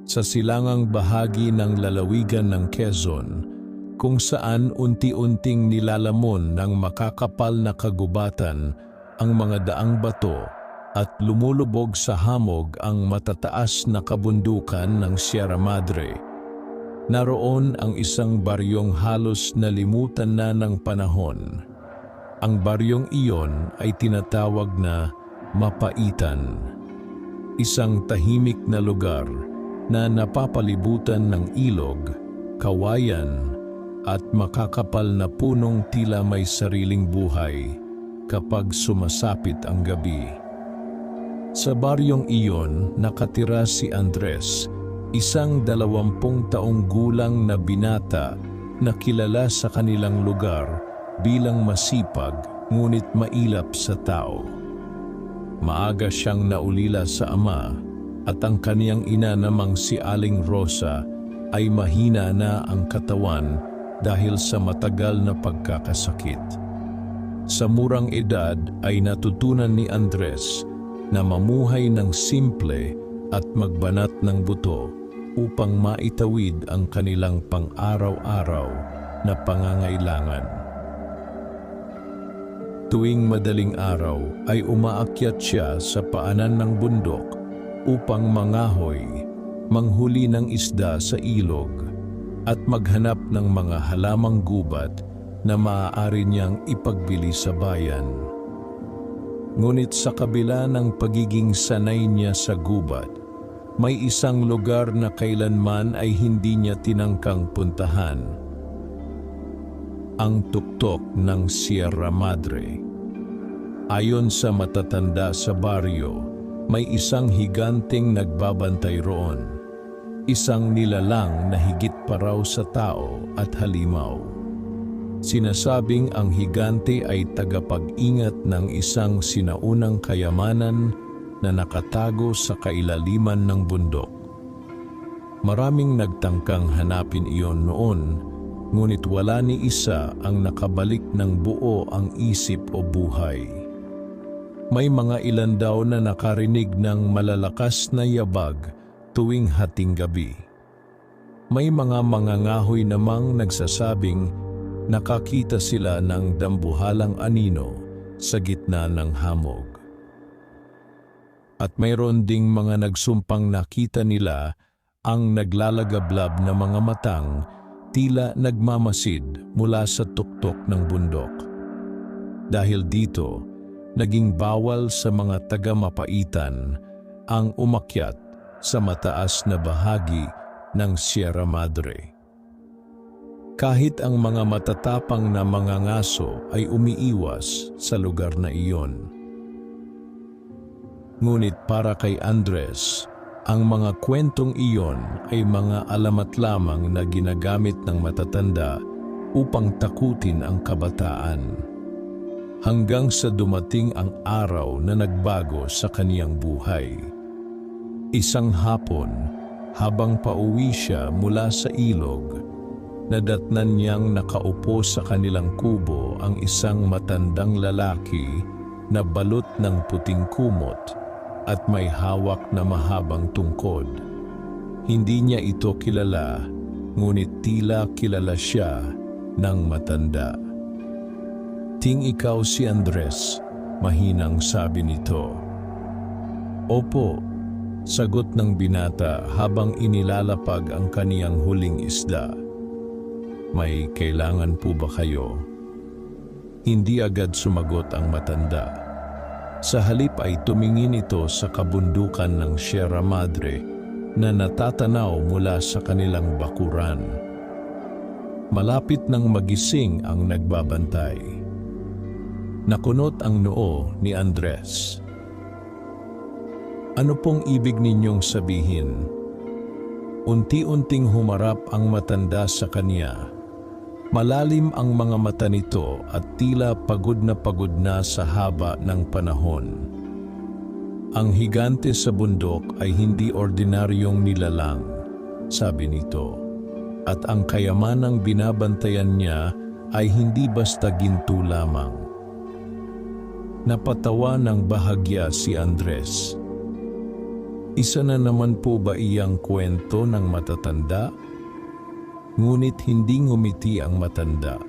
sa silangang bahagi ng lalawigan ng Quezon, kung saan unti-unting nilalamon ng makakapal na kagubatan ang mga daang bato at lumulubog sa hamog ang matataas na kabundukan ng Sierra Madre. Naroon ang isang baryong halos nalimutan na ng panahon. Ang baryong iyon ay tinatawag na Mapaitan, isang tahimik na lugar na napapalibutan ng ilog, kawayan, at makakapal na punong tila may sariling buhay kapag sumasapit ang gabi. Sa baryong iyon nakatira si Andres, isang 20 taong gulang na binata na kilala sa kanilang lugar bilang masipag ngunit mailap sa tao. Maaga siyang naulila sa ama at ang kaniyang ina namang si Aling Rosa ay mahina na ang katawan dahil sa matagal na pagkakasakit. Sa murang edad ay natutunan ni Andres na mamuhay ng simple at magbanat ng buto upang maitawid ang kanilang pang-araw-araw na pangangailangan. Tuwing madaling araw ay umaakyat siya sa paanan ng bundok upang mangahoy, manghuli ng isda sa ilog, at maghanap ng mga halamang gubat na maaari niyang ipagbili sa bayan. Ngunit sa kabila ng pagiging sanay niya sa gubat, may isang lugar na kailanman ay hindi niya tinangkang puntahan. Ang tuktok ng Sierra Madre. Ayon sa matatanda sa baryo, may isang higanteng nagbabantay roon. Isang nilalang na higit pa raw sa tao at halimaw. Sinasabing ang higante ay tagapag-ingat ng isang sinaunang kayamanan na nakatago sa kailaliman ng bundok. Maraming nagtangkang hanapin iyon noon, ngunit wala ni isa ang nakabalik ng buo ang isip o buhay. May mga ilan daw na nakarinig ng malalakas na yabag tuwing hating gabi. May mga mangangahoy namang nagsasabing nakakita sila ng dambuhalang anino sa gitna ng hamog. At mayroon ding mga nagsumpang nakita nila ang naglalagablab na mga matang tila nagmamasid mula sa tuktok ng bundok. Dahil dito, naging bawal sa mga taga-Mapaitan ang umakyat sa mataas na bahagi ng Sierra Madre. Kahit ang mga matatapang na mga ngaso ay umiiwas sa lugar na iyon. Ngunit para kay Andres, ang mga kwentong iyon ay mga alamat lamang na ginagamit ng matatanda upang takutin ang kabataan. Hanggang sa dumating ang araw na nagbago sa kaniyang buhay. Isang hapon, habang pauwi siya mula sa ilog, nadatnan niyang nakaupo sa kanilang kubo ang isang matandang lalaki na balot ng puting kumot at may hawak na mahabang tungkod. Hindi niya ito kilala, ngunit tila kilala siya ng matanda. "Ting ikaw si Andres," mahinang sabi nito. "Opo," sagot ng binata habang inilalapag ang kaniyang huling isda. "May kailangan po ba kayo?" Hindi agad sumagot ang matanda. Sa halip ay tumingin ito sa kabundukan ng Sierra Madre na natatanaw mula sa kanilang bakuran. Malapit nang magising ang nagbabantay. Nakunot ang noo ni Andres. "Ano pong ibig ninyong sabihin?" Unti-unting humarap ang matanda sa kanya. Malalim ang mga mata nito at tila pagod na sa haba ng panahon. "Ang higante sa bundok ay hindi ordinaryong nilalang," sabi nito. "At ang kayamanang binabantayan niya ay hindi basta ginto lamang." Napatawa ng bahagya si Andres. Isa na naman po ba iyang kwento ng matatanda? Ngunit hindi ngumiti ang matanda.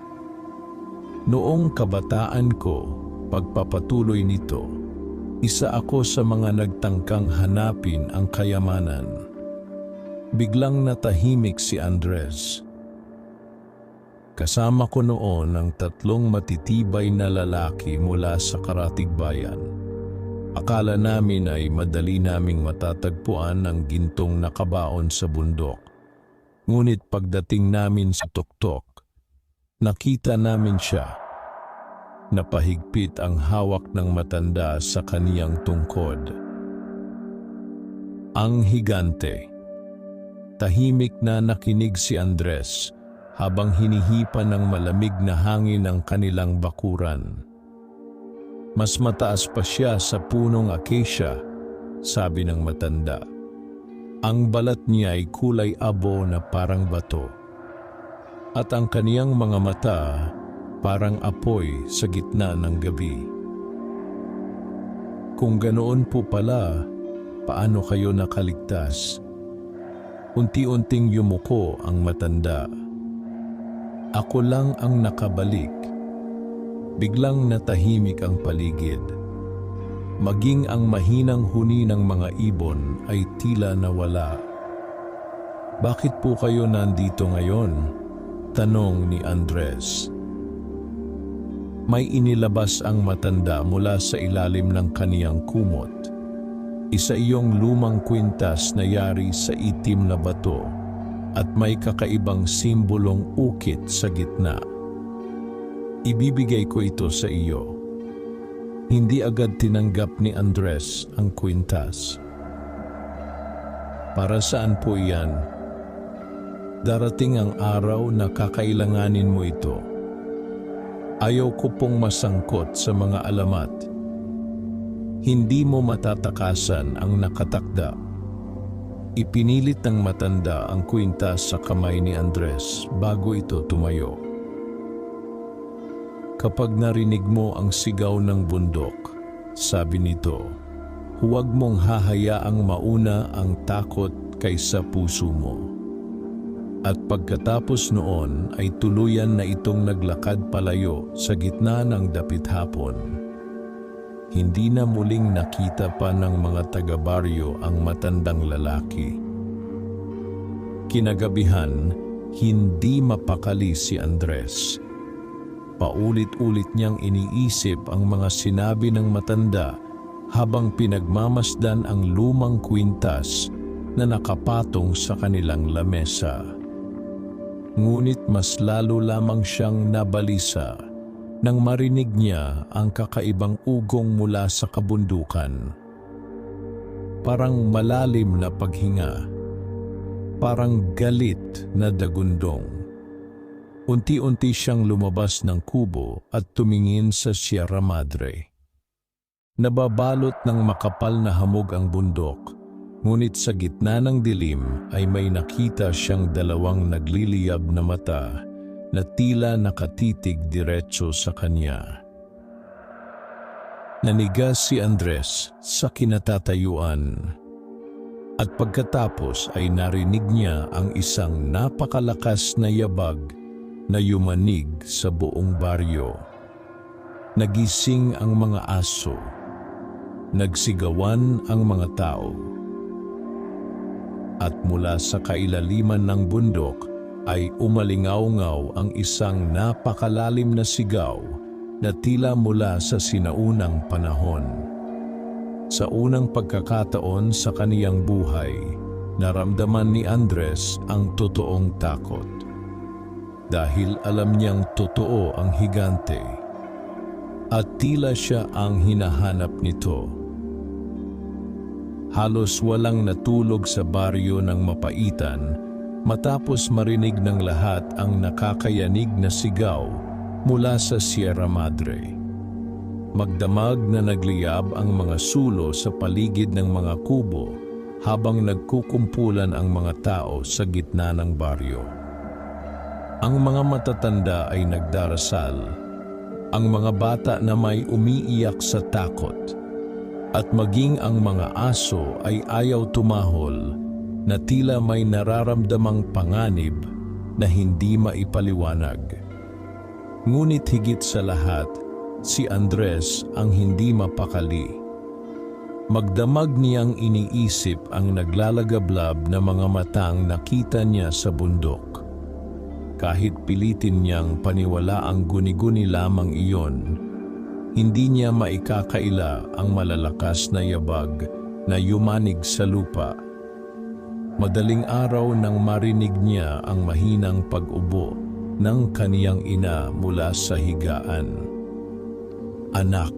Noong kabataan ko, pagpapatuloy nito, isa ako sa mga nagtangkang hanapin ang kayamanan. Biglang natahimik si Andres. Kasama ko noon ang 3 matitibay na lalaki mula sa Karatigbayan. Akala namin ay madali naming matatagpuan ang gintong nakabaon sa bundok. Ngunit pagdating namin sa tuktok, nakita namin siya. Napahigpit ang hawak ng matanda sa kaniyang tungkod. Ang higante. Tahimik na nakinig si Andres habang hinihipan ng malamig na hangin ang kanilang bakuran. Mas mataas pa siya sa punong acacia, sabi ng matanda. Ang balat niya ay kulay abo na parang bato. At ang kaniyang mga mata parang apoy sa gitna ng gabi. Kung ganoon po pala, paano kayo nakaligtas? Unti-unting yumuko ang matanda. Ako lang ang nakabalik. Biglang natahimik ang paligid. Maging ang mahinang huni ng mga ibon ay tila nawala. Bakit po kayo nandito ngayon? Tanong ni Andres. May inilabas ang matanda mula sa ilalim ng kaniyang kumot. Isa iyong lumang kwintas na yari sa itim na bato at may kakaibang simbolong ukit sa gitna. Ibibigay ko ito sa iyo. Hindi agad tinanggap ni Andres ang kwintas. Para saan po iyan? Darating ang araw na kakailanganin mo ito. Ayaw ko pong masangkot sa mga alamat. Hindi mo matatakasan ang nakatakda. Ipinilit ng matanda ang kwintas sa kamay ni Andres bago ito tumayo. Kapag narinig mo ang sigaw ng bundok, sabi nito, huwag mong hahayaang mauna ang takot kaysa puso mo. At pagkatapos noon ay tuluyan na itong naglakad palayo sa gitna ng dapit hapon. Hindi na muling nakita pa ng mga taga-baryo ang matandang lalaki. Kinagabihan, hindi mapakali si Andres. Paulit-ulit niyang iniisip ang mga sinabi ng matanda habang pinagmamasdan ang lumang kwintas na nakapatong sa kanilang lamesa. Ngunit mas lalo lamang siyang nabalisa nang marinig niya ang kakaibang ugong mula sa kabundukan. Parang malalim na paghinga, parang galit na dagundong. Unti-unti siyang lumabas ng kubo at tumingin sa Sierra Madre. Nababalot ng makapal na hamog ang bundok, ngunit sa gitna ng dilim ay may nakita siyang 2 nagliliyab na mata na tila nakatitig diretso sa kanya. Nanigas si Andres sa kinatatayuan at pagkatapos ay narinig niya ang isang napakalakas na yabag na yumanig sa buong baryo. Nagising ang mga aso. Nagsigawan ang mga tao. At mula sa kailaliman ng bundok ay umalingaw-ngaw ang isang napakalalim na sigaw na tila mula sa sinaunang panahon. Sa unang pagkakataon sa kaniyang buhay, naramdaman ni Andres ang totoong takot. Dahil alam niyang totoo ang higante at tila siya ang hinahanap nito. Halos walang natulog sa baryo ng mapaitan matapos marinig ng lahat ang nakakayanig na sigaw mula sa Sierra Madre. Magdamag na nagliyab ang mga sulo sa paligid ng mga kubo habang nagkukumpulan ang mga tao sa gitna ng baryo. Ang mga matatanda ay nagdarasal, ang mga bata na may umiiyak sa takot, At maging ang mga aso ay ayaw tumahol na tila may nararamdamang panganib na hindi maipaliwanag. Ngunit higit sa lahat, si Andres ang hindi mapakali. Magdamag niyang iniisip ang naglalagablab na mga matang nakita niya sa bundok. Kahit pilitin niyang paniwalaang guni-guni lamang iyon, hindi niya maikakaila ang malalakas na yabag na yumanig sa lupa. Madaling araw nang marinig niya ang mahinang pag-ubo ng kaniyang ina mula sa higaan. "Anak,"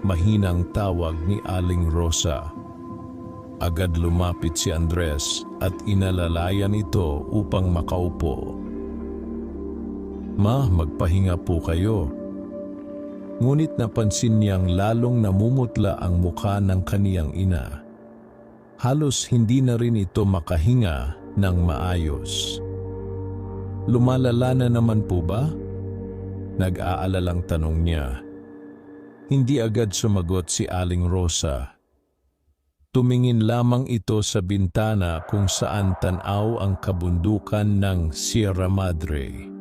mahinang tawag ni Aling Rosa. Agad lumapit si Andres at inalalayan ito upang makaupo. "Ma, magpahinga po kayo." Ngunit napansin niyang lalong namumutla ang mukha ng kaniyang ina. Halos hindi na rin ito makahinga ng maayos. "Lumalala na naman po ba?" Nag-aalalang tanong niya. Hindi agad sumagot si Aling Rosa. Tumingin lamang ito sa bintana kung saan tanaw ang kabundukan ng Sierra Madre.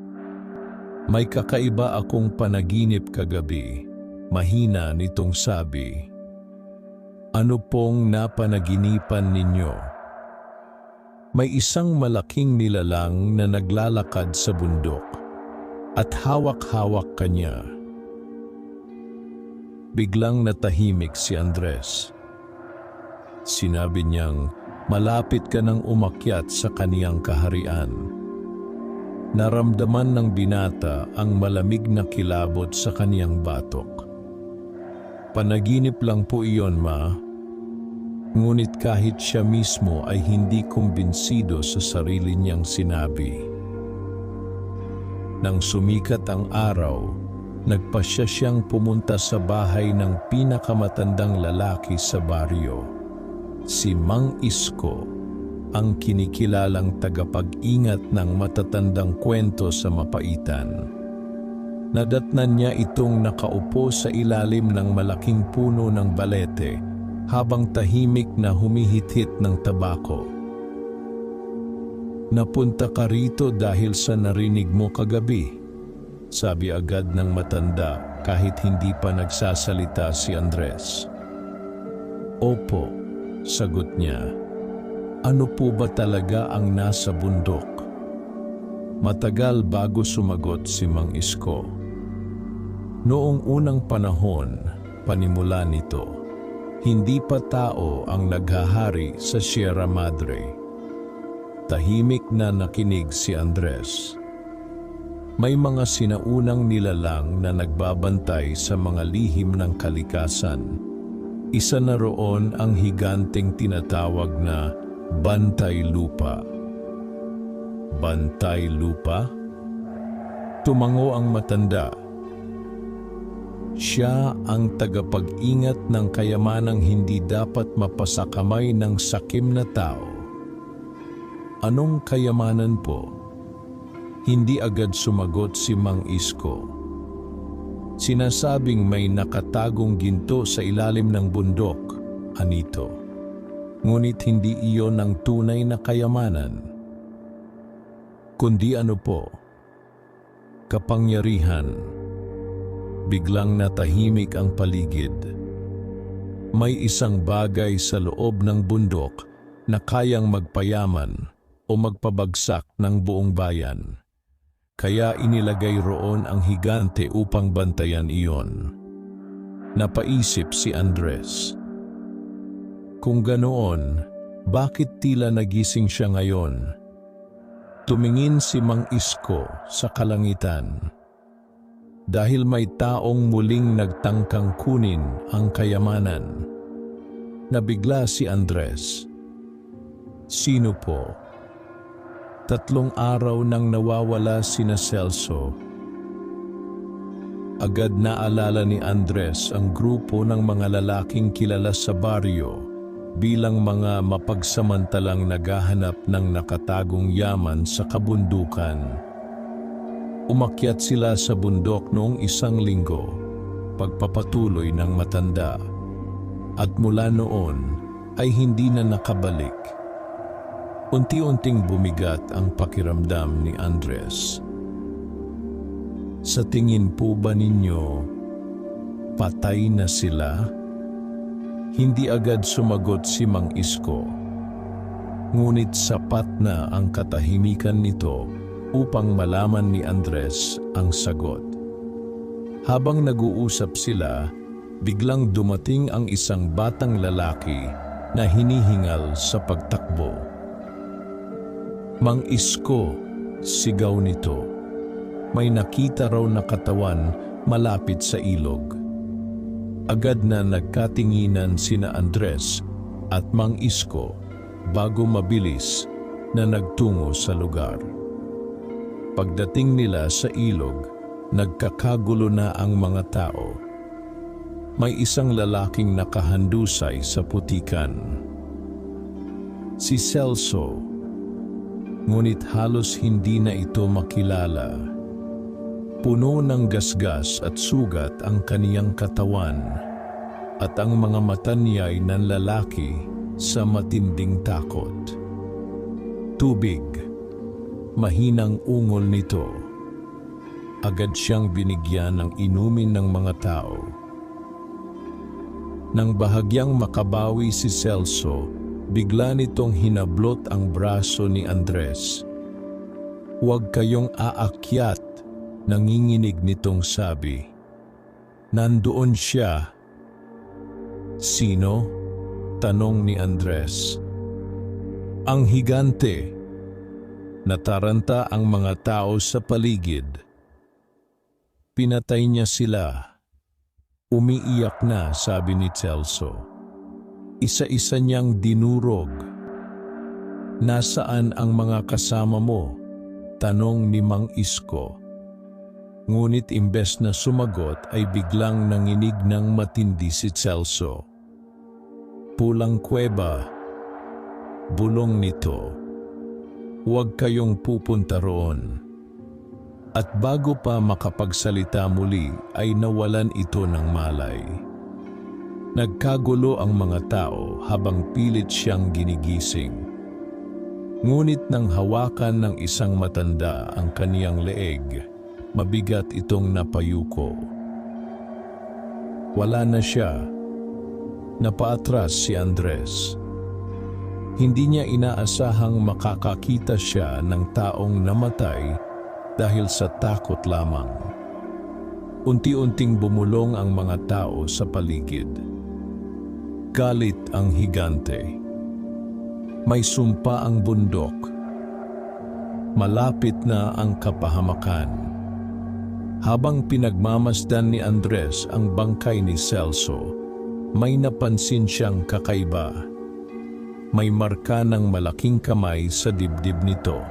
"May kakaiba akong panaginip kagabi," mahina nitong sabi. "Ano pong napanaginipan ninyo?" "May isang malaking nilalang na naglalakad sa bundok at hawak-hawak kanya." Biglang natahimik si Andres. Sinabi niyang, "Malapit ka nang umakyat sa kaniyang kaharian." Naramdaman ng binata ang malamig na kilabot sa kaniyang batok. "Panaginip lang po iyon, Ma." Ngunit kahit siya mismo ay hindi kumbinsido sa sarili niyang sinabi. Nang sumikat ang araw, nagpasya siyang pumunta sa bahay ng pinakamatandang lalaki sa baryo, si Mang Isko, ang kinikilalang tagapag-ingat ng matatandang kwento sa Mapaitan. Nadatnan niya itong nakaupo sa ilalim ng malaking puno ng balete habang tahimik na humihit-hit ng tabako. "Napunta ka rito dahil sa narinig mo kagabi?" sabi agad ng matanda kahit hindi pa nagsasalita si Andres. "Opo," sagot niya. "Ano po ba talaga ang nasa bundok?" Matagal bago sumagot si Mang Isko. Noong unang panahon, panimula nito, hindi pa tao ang naghahari sa Sierra Madre. Tahimik na nakinig si Andres. May mga sinaunang nilalang na nagbabantay sa mga lihim ng kalikasan. Isa na roon ang higanteng tinatawag na Bantay Lupa. Bantay Lupa? Tumango ang matanda. Siya ang tagapag-ingat ng kayamanang hindi dapat mapasakamay ng sakim na tao. "Anong kayamanan po?" Hindi agad sumagot si Mang Isko. "Sinasabing may nakatagong ginto sa ilalim ng bundok, Anito. Ngunit hindi iyon ang tunay na kayamanan. Kundi ano po? Kapangyarihan." Biglang natahimik ang paligid. May isang bagay sa loob ng bundok na kayang magpayaman o magpabagsak ng buong bayan. Kaya inilagay roon ang higante upang bantayan iyon. Napaisip si Andres. Kung ganoon, bakit tila nagising siya ngayon? Tumingin si Mang Isko sa kalangitan. Dahil may taong muling nagtangkang kunin ang kayamanan. Nabigla si Andres. "Sino po?" 3 araw nang nawawala sina Celso. Agad naalala ni Andres ang grupo ng mga lalaking kilala sa baryo bilang mga mapagsamantalang naghahanap ng nakatagong yaman sa kabundukan. Umakyat sila sa bundok noong 1 linggo, pagpapatuloy ng matanda. at mula noon ay hindi na nakabalik. Unti-unting bumigat ang pakiramdam ni Andres. Sa tingin po ba ninyo, patay na sila? Hindi agad sumagot si Mang Isko. Ngunit sapat na ang katahimikan nito upang malaman ni Andres ang sagot. Habang nag-uusap sila, biglang dumating ang isang batang lalaki na hinihingal sa pagtakbo. Mang Isko, sigaw nito. May nakita raw na katawan malapit sa ilog. Agad na nagkatinginan sina Andres at Mang Isko bago mabilis na nagtungo sa lugar. Pagdating nila sa ilog, nagkakagulo na ang mga tao. May isang lalaking nakahandusay sa putikan. Si Celso, ngunit halos hindi na ito makilala. Puno ng gasgas at sugat ang kaniyang katawan at ang mga mata niya'y nanlalaki sa matinding takot. Tubig, mahinang ungol nito. Agad siyang binigyan ng inumin ng mga tao. Nang bahagyang makabawi si Celso, bigla nitong hinablot ang braso ni Andres. "Huwag kayong aakyat," nanginginig nitong sabi. "Nandoon siya." "Sino?" tanong ni Andres. "Ang higante." Nataranta ang mga tao sa paligid. "Pinatay niya sila." Umiiyak na, sabi ni Celso. Isa-isa niyang dinurog. "Nasaan ang mga kasama mo?" tanong ni Mang Isko. Ngunit imbes na sumagot ay biglang nanginig ng matindi si Celso. "Pulang kuweba," bulong nito. "Huwag kayong pupunta roon." At bago pa makapagsalita muli ay nawalan ito ng malay. Nagkagulo ang mga tao habang pilit siyang ginigising. Ngunit nang hawakan ng isang matanda ang kaniyang leeg, mabigat itong napayuko. Wala na siya. Napaatras si Andres. Hindi niya inaasahang makakakita siya ng taong namatay dahil sa takot lamang. Unti-unting bumulong ang mga tao sa paligid. Galit ang higante. May sumpa ang bundok. Malapit na ang kapahamakan. Habang pinagmamasdan ni Andres ang bangkay ni Celso, may napansin siyang kakaiba. May marka ng malaking kamay sa dibdib nito.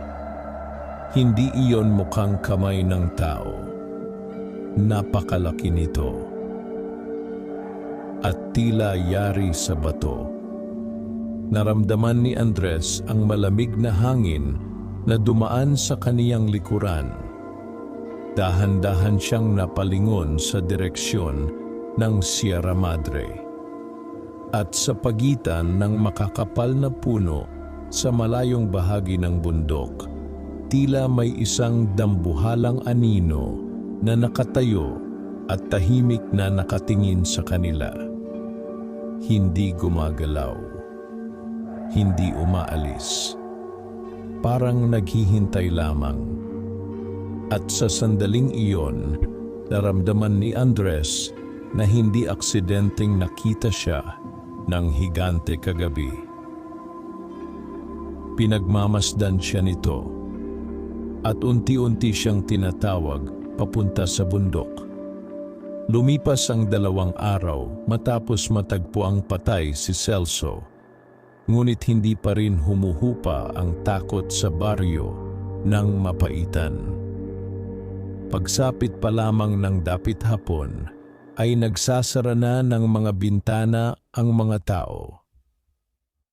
Hindi iyon mukhang kamay ng tao. Napakalaki nito. At tila yari sa bato. Naramdaman ni Andres ang malamig na hangin na dumaan sa kaniyang likuran. Dahan-dahan siyang napalingon sa direksyon ng Sierra Madre. At sa pagitan ng makakapal na puno sa malayong bahagi ng bundok, tila may isang dambuhalang anino na nakatayo at tahimik na nakatingin sa kanila. Hindi gumagalaw. Hindi umaalis. Parang naghihintay lamang. At sa sandaling iyon, naramdaman ni Andres na hindi aksidenteng nakita siya ng higante kagabi. Pinagmamasdan siya nito at unti-unti siyang tinatawag papunta sa bundok. Lumipas ang 2 araw matapos matagpo ang patay si Celso, ngunit hindi pa rin humuhupa ang takot sa baryo ng Mapaitan. Pagsapit pa lamang ng dapit hapon, ay nagsasara na ng mga bintana ang mga tao.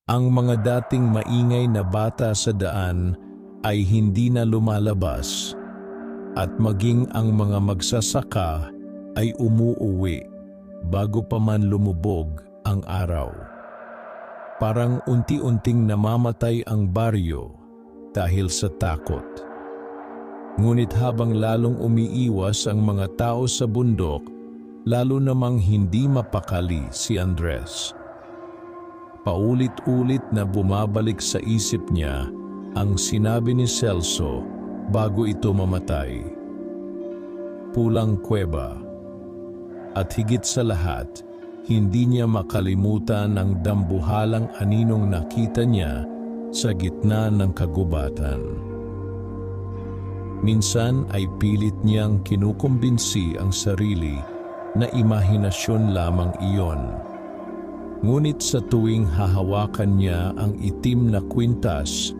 Ang mga dating maingay na bata sa daan ay hindi na lumalabas, at maging ang mga magsasaka ay umuuwi bago pa man lumubog ang araw. Parang unti-unting namamatay ang baryo dahil sa takot. Ngunit habang lalong umiiwas ang mga tao sa bundok, lalo namang hindi mapakali si Andres. Paulit-ulit na bumabalik sa isip niya ang sinabi ni Celso bago ito mamatay. Pulang kuweba. At higit sa lahat, hindi niya makalimutan ang dambuhalang aninong nakita niya sa gitna ng kagubatan. Minsan ay pilit niyang kinukumbinsi ang sarili na imahinasyon lamang iyon. Ngunit sa tuwing hahawakan niya ang itim na kwintas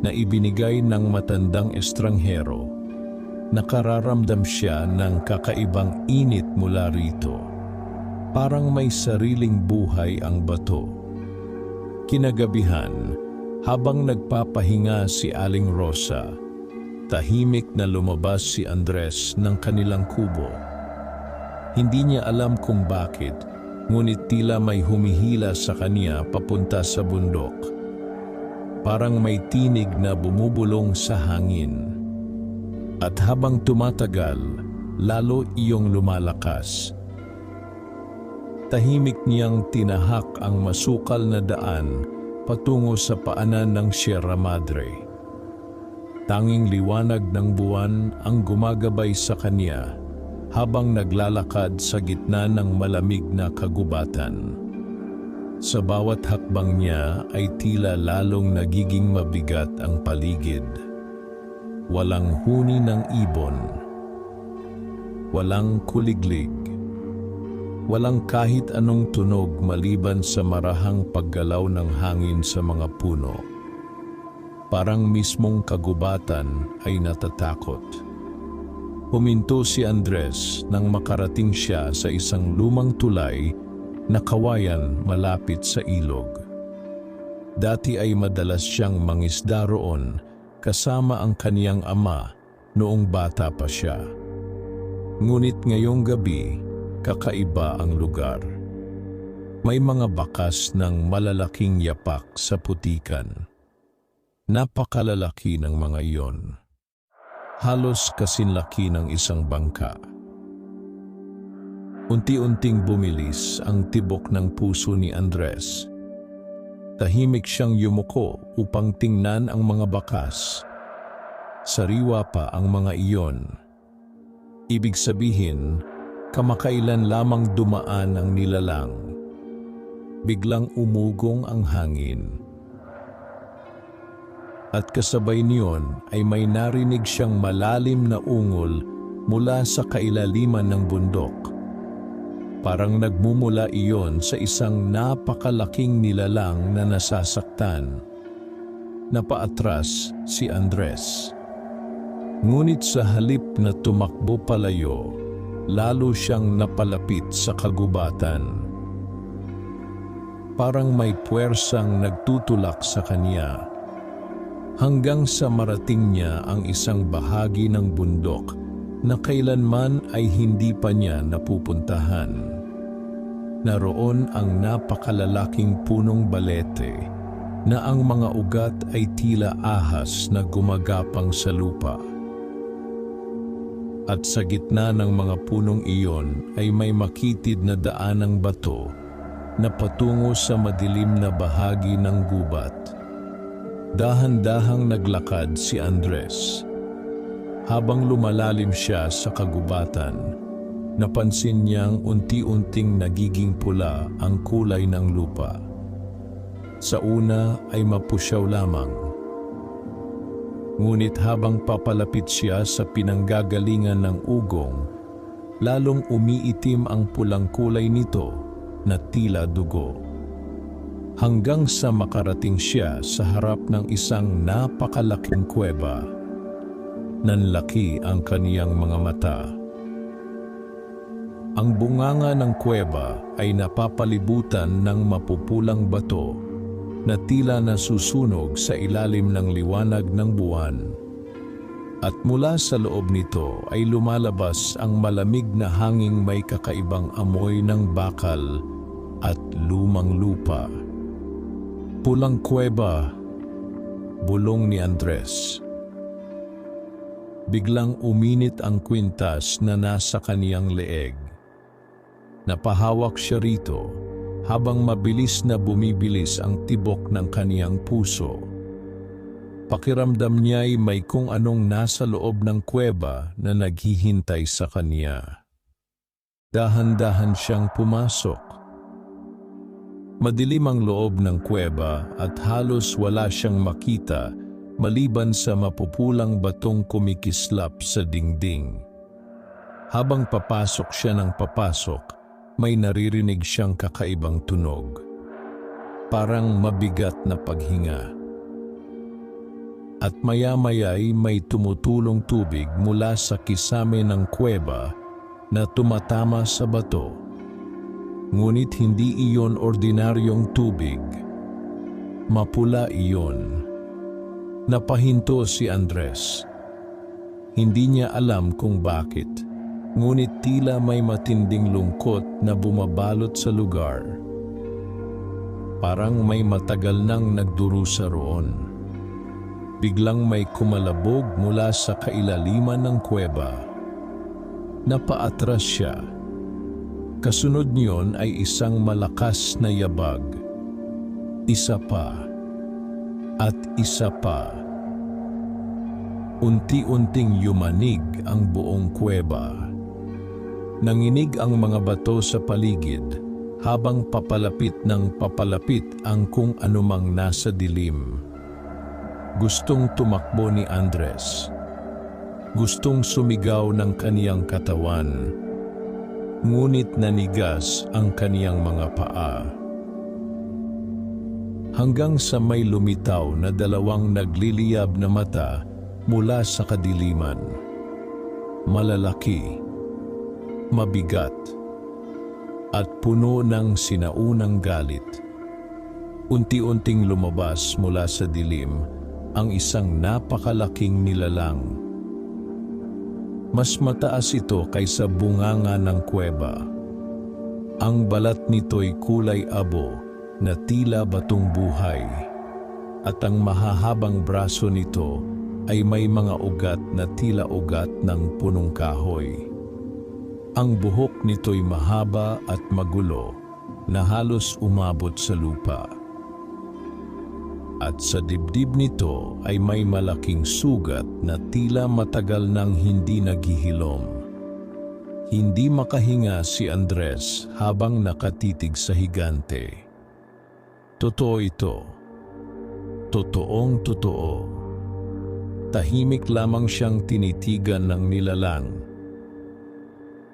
na ibinigay ng matandang estranghero, nakararamdam siya ng kakaibang init mula rito. Parang may sariling buhay ang bato. Kinagabihan, habang nagpapahinga si Aling Rosa, tahimik na lumabas si Andres ng kanilang kubo. Hindi niya alam kung bakit, ngunit tila may humihila sa kanya papunta sa bundok. Parang may tinig na bumubulong sa hangin. At habang tumatagal, lalo iyong lumalakas. Tahimik niyang tinahak ang masukal na daan patungo sa paanan ng Sierra Madre. Tanging liwanag ng buwan ang gumagabay sa kanya habang naglalakad sa gitna ng malamig na kagubatan. Sa bawat hakbang niya ay tila lalong nagiging mabigat ang paligid. Walang huni ng ibon, walang kuliglig, walang kahit anong tunog maliban sa marahang paggalaw ng hangin sa mga puno. Parang mismong kagubatan ay natatakot. Huminto si Andres nang makarating siya sa isang lumang tulay na kawayan malapit sa ilog. Dati ay madalas siyang mangisda roon kasama ang kaniyang ama noong bata pa siya. Ngunit ngayong gabi, kakaiba ang lugar. May mga bakas ng malalaking yapak sa putikan. Napakalalaki ng mga iyon. Halos kasinlaki ng isang bangka. Unti-unting bumilis ang tibok ng puso ni Andres. Tahimik siyang yumuko upang tingnan ang mga bakas. Sariwa pa ang mga iyon. Ibig sabihin, kamakailan lamang dumaan ang nilalang. Biglang umugong ang hangin. At kasabay niyon ay may narinig siyang malalim na ungol mula sa kailaliman ng bundok. Parang nagmumula iyon sa isang napakalaking nilalang na nasasaktan. Napaatras si Andres. Ngunit sa halip na tumakbo palayo, lalo siyang napalapit sa kagubatan. Parang may puwersang nagtutulak sa kanya. Hanggang sa marating niya ang isang bahagi ng bundok na kailanman ay hindi pa niya napupuntahan. Naroon ang napakalalaking punong balete na ang mga ugat ay tila ahas na gumagapang sa lupa. At sa gitna ng mga punong iyon ay may makitid na daanang bato na patungo sa madilim na bahagi ng gubat. Dahan-dahang naglakad si Andres. Habang lumalalim siya sa kagubatan, napansin niyang unti-unting nagiging pula ang kulay ng lupa. Sa una ay mapusyaw lamang. Ngunit habang papalapit siya sa pinanggagalingan ng ugong, lalong umiitim ang pulang kulay nito na tila dugo. Hanggang sa makarating siya sa harap ng isang napakalaking kuweba. Nanlaki ang kaniyang mga mata. Ang bunganga ng kuweba ay napapalibutan ng mapupulang bato na tila nasusunog sa ilalim ng liwanag ng buwan. At mula sa loob nito ay lumalabas ang malamig na hanging may kakaibang amoy ng bakal at lumang lupa. Pulang kuweba, bulong ni Andres. Biglang uminit ang kwintas na nasa kaniyang leeg. Napahawak siya rito habang mabilis na bumibilis ang tibok ng kaniyang puso. Pakiramdam niya'y may kung anong nasa loob ng kuweba na naghihintay sa kaniya. Dahan-dahan siyang pumasok. Madilim ang loob ng kuweba at halos wala siyang makita maliban sa mapupulang batong kumikislap sa dingding. Habang papasok siya ng papasok, may naririnig siyang kakaibang tunog. Parang mabigat na paghinga. At maya-maya'y may tumutulong tubig mula sa kisame ng kuweba na tumatama sa bato. Ngunit hindi iyon ordinaryong tubig. Mapula iyon. Napahinto si Andres. Hindi niya alam kung bakit, ngunit tila may matinding lungkot na bumabalot sa lugar. Parang may matagal nang nagdurusa roon. Biglang may kumalabog mula sa kailaliman ng kuweba. Napaatras siya. Kasunod niyon ay isang malakas na yabag. Isa pa. At isa pa. Unti-unting yumanig ang buong kuweba. Nanginig ang mga bato sa paligid habang papalapit ng papalapit ang kung anumang nasa dilim. Gustong tumakbo ni Andres. Gustong sumigaw ng kaniyang katawan. Ngunit nanigas ang kaniyang mga paa. Hanggang sa may lumitaw na dalawang nagliliyab na mata mula sa kadiliman. Malalaki, mabigat, at puno ng sinaunang galit. Unti-unting lumabas mula sa dilim ang isang napakalaking nilalang. Mas mataas ito kaysa bunganga ng kuweba. Ang balat nito'y kulay abo na tila batong buhay, at ang mahahabang braso nito ay may mga ugat na tila ugat ng punong kahoy. Ang buhok nito'y mahaba at magulo na halos umabot sa lupa. At sa dibdib nito ay may malaking sugat na tila matagal nang hindi naghihilom. Hindi makahinga si Andres habang nakatitig sa higante. Totoo ito. Totoong totoo. Tahimik lamang siyang tinitigan ng nilalang.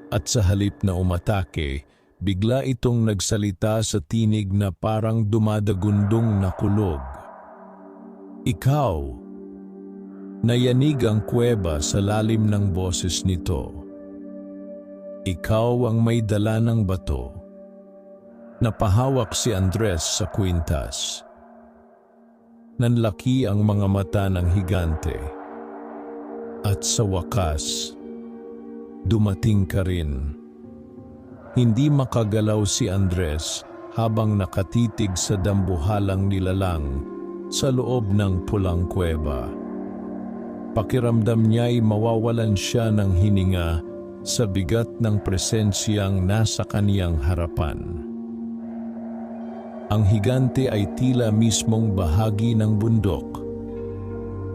At sa halip na umatake, bigla itong nagsalita sa tinig na parang dumadagundong na kulog. Ikaw! Nayanig ang kuweba sa lalim ng boses nito. Ikaw ang may dala ng bato. Napahawak si Andres sa kwintas. Nanlaki ang mga mata ng higante. At sa wakas, dumating ka rin. Hindi makagalaw si Andres habang nakatitig sa dambuhalang nilalang sa loob ng pulang kuweba. Pakiramdam niya'y mawawalan siya ng hininga sa bigat ng presensyang nasa kaniyang harapan. Ang higante ay tila mismong bahagi ng bundok.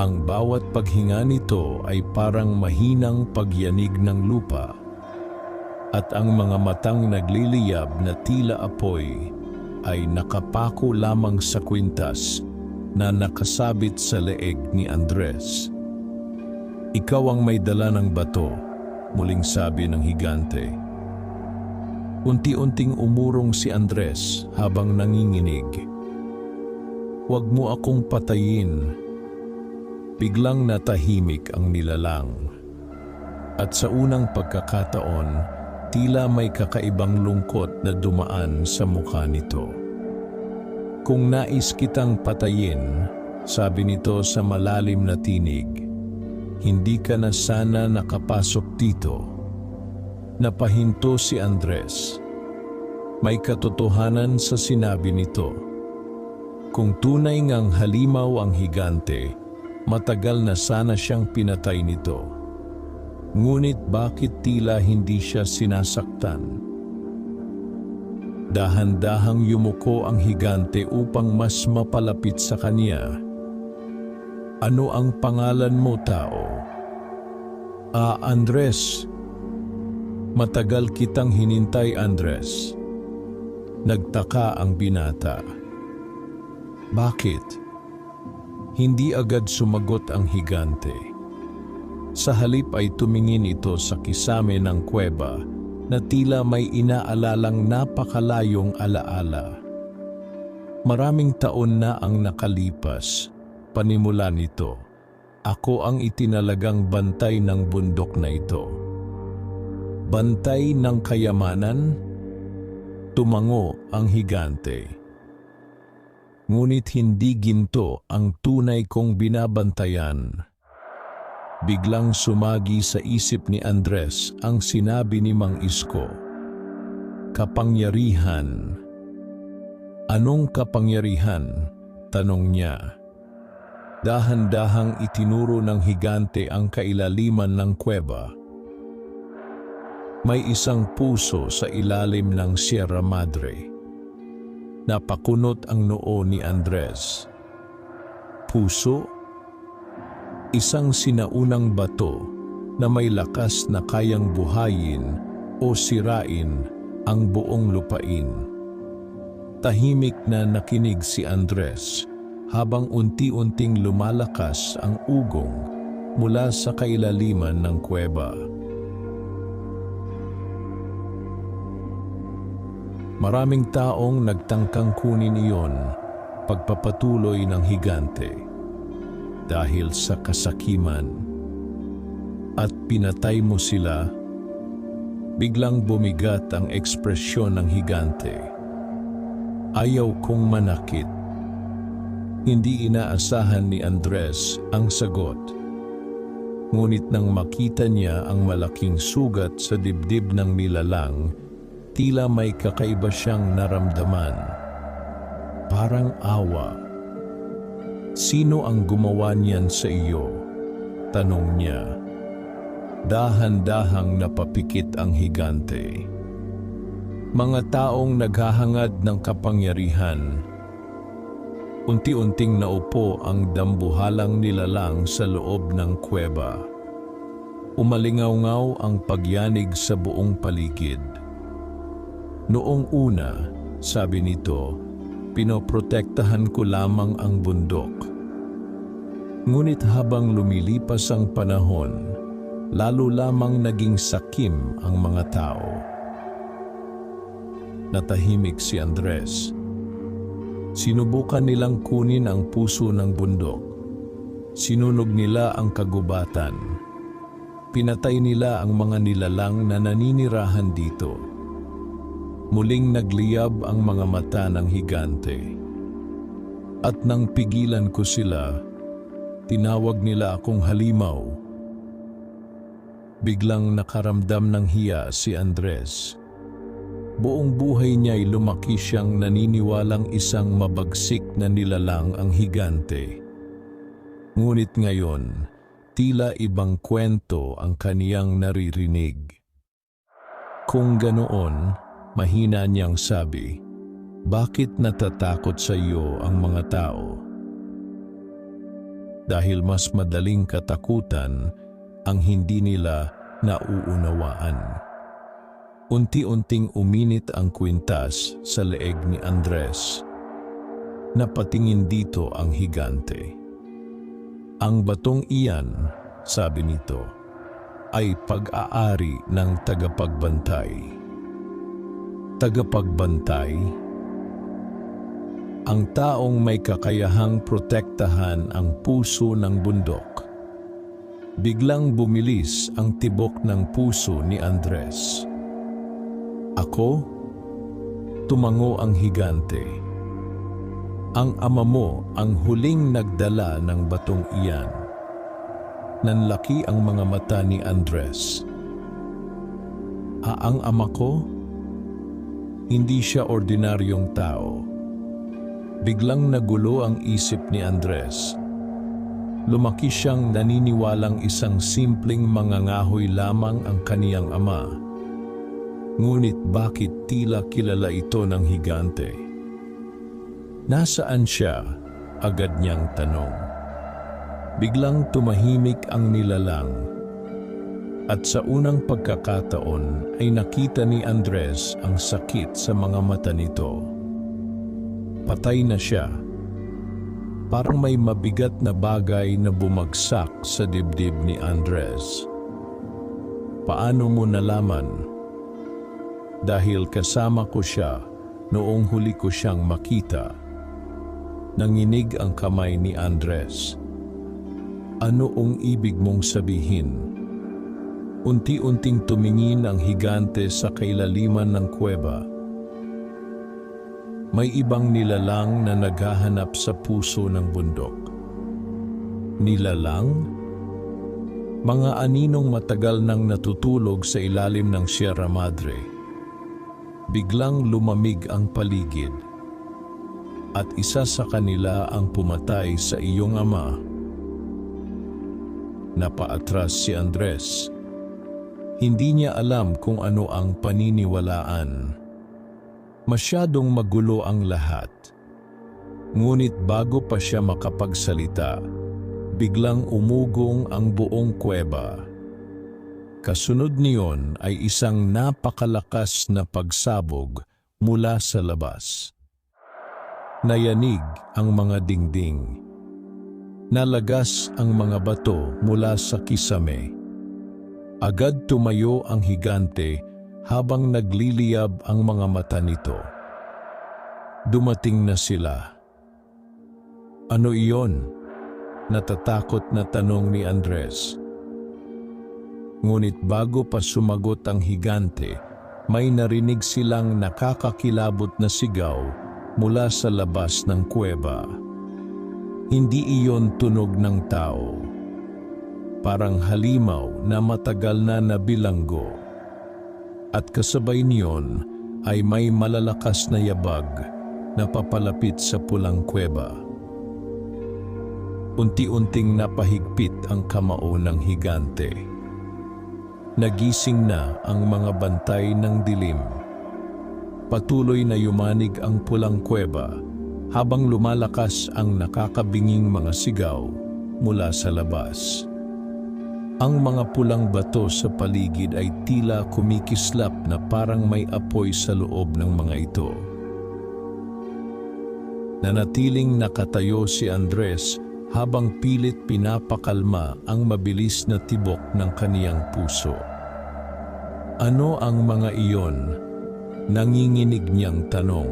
Ang bawat paghinga nito ay parang mahinang pagyanig ng lupa. At ang mga matang nagliliyab na tila apoy ay nakapako lamang sa kwintas na nakasabit sa leeg ni Andres. Ikaw ang may dala ng bato, muling sabi ng higante. Unti-unting umurong si Andres habang nanginginig. Huwag mo akong patayin. Biglang natahimik ang nilalang. At sa unang pagkakataon, tila may kakaibang lungkot na dumaan sa mukha nito. Kung nais kitang patayin, sabi nito sa malalim na tinig, hindi ka na sana nakapasok dito. Napahinto si Andres. May katotohanan sa sinabi nito. Kung tunay ngang halimaw ang higante, matagal na sana siyang pinatay nito. Ngunit bakit tila hindi siya sinasaktan? Dahan-dahang yumuko ang higante upang mas mapalapit sa kanya. Ano ang pangalan mo, tao? Andres. Matagal kitang hinintay, Andres. Nagtaka ang binata. Bakit? Hindi agad sumagot ang higante. Sa halip ay tumingin ito sa kisame ng kuweba na tila may inaalalang napakalayong alaala. Maraming taon na ang nakalipas, panimula nito. Ako ang itinalagang bantay ng bundok na ito. Bantay ng kayamanan? Tumango ang higante. Ngunit hindi ginto ang tunay kong binabantayan. Biglang sumagi sa isip ni Andres ang sinabi ni Mang Isko. Kapangyarihan. Anong kapangyarihan? Tanong niya. Dahan-dahang itinuro ng higante ang kailaliman ng kuweba. May isang puso sa ilalim ng Sierra Madre. Napakunot ang noo ni Andres. Puso? Isang sinaunang bato na may lakas na kayang buhayin o sirain ang buong lupain. Tahimik na nakinig si Andres habang unti-unting lumalakas ang ugong mula sa kailaliman ng kuweba. Maraming taong nagtangkang kunin iyon, pagpapatuloy ng higante, dahil sa kasakiman. At pinatay mo sila, biglang bumigat ang ekspresyon ng higante. Ayaw kong manakit. Hindi inaasahan ni Andres ang sagot. Ngunit nang makita niya ang malaking sugat sa dibdib ng nilalang, tila may kakaiba siyang naramdaman. Parang awa. Sino ang gumawa niyan sa iyo? Tanong niya. Dahan-dahang napapikit ang higante. Mga taong naghahangad ng kapangyarihan. Unti-unting naupo ang dambuhalang nilalang sa loob ng kuweba. Umalingaw-ngaw ang pagyanig sa buong paligid. Noong una, sabi nito, pinoprotektahan ko lamang ang bundok. Ngunit habang lumilipas ang panahon, lalo lamang naging sakim ang mga tao. Natahimik si Andres. Sinubukan nilang kunin ang puso ng bundok. Sinunog nila ang kagubatan. Pinatay nila ang mga nilalang na naninirahan dito. Muling nagliyab ang mga mata ng higante. At nang pigilan ko sila, tinawag nila akong halimaw. Biglang nakaramdam ng hiya si Andres. Buong buhay niya'y lumaki siyang naniniwalang isang mabagsik na nilalang ang higante. Ngunit ngayon, tila ibang kwento ang kaniyang naririnig. Kung ganoon, mahina niyang sabi, bakit natatakot sa iyo ang mga tao? Dahil mas madaling katakutan ang hindi nila nauunawaan. Unti-unting uminit ang kwintas sa leeg ni Andres. Napatingin dito ang higante. Ang batong iyan, sabi nito, ay pag-aari ng tagapagbantay. Tagapagbantay? Ang taong may kakayahang protektahan ang puso ng bundok. Biglang bumilis ang tibok ng puso ni Andres. Ako? Tumango ang higante. Ang ama mo ang huling nagdala ng batong iyan. Nanlaki ang mga mata ni Andres. Ang ama ko? Hindi siya ordinaryong tao. Biglang nagulo ang isip ni Andres. Lumaki siyang naniniwalang isang simpleng mangangahoy lamang ang kaniyang ama. Ngunit bakit tila kilala ito ng higante? Nasaan siya? Agad niyang tanong. Biglang tumahimik ang nilalang. At sa unang pagkakataon ay nakita ni Andres ang sakit sa mga mata nito. Patay na siya. Parang may mabigat na bagay na bumagsak sa dibdib ni Andres. Paano mo nalaman? Dahil kasama ko siya noong huli ko siyang makita. Nanginig ang kamay ni Andres. Ano ang ibig mong sabihin? Unti-unting tumingin ang higante sa kailaliman ng kuweba. May ibang nilalang na naghahanap sa puso ng bundok. Nilalang? Mga aninong matagal nang natutulog sa ilalim ng Sierra Madre. Biglang lumamig ang paligid. At isa sa kanila ang pumatay sa iyong ama. Napaatras si Andres. Hindi niya alam kung ano ang paniniwalaan. Masyadong magulo ang lahat. Ngunit bago pa siya makapagsalita, biglang umugong ang buong kuweba. Kasunod niyon ay isang napakalakas na pagsabog mula sa labas. Nayanig ang mga dingding. Nalagas ang mga bato mula sa kisame. Agad tumayo ang higante habang nagliliyab ang mga mata nito. Dumating na sila. Ano iyon? Natatakot na tanong ni Andres. Ngunit bago pa sumagot ang higante, may narinig silang nakakakilabot na sigaw mula sa labas ng kuweba. Hindi iyon tunog ng tao. Parang halimaw na matagal na nabilanggo. At kasabay niyon ay may malalakas na yabag na papalapit sa pulang kuweba. Unti-unting napahigpit ang kamao ng higante. Nagising na ang mga bantay ng dilim. Patuloy na yumanig ang pulang kuweba habang lumalakas ang nakakabinging mga sigaw mula sa labas. Ang mga pulang bato sa paligid ay tila kumikislap na parang may apoy sa loob ng mga ito. Nanatiling nakatayo si Andres habang pilit pinapakalma ang mabilis na tibok ng kaniyang puso. Ano ang mga iyon? Nanginginig niyang tanong.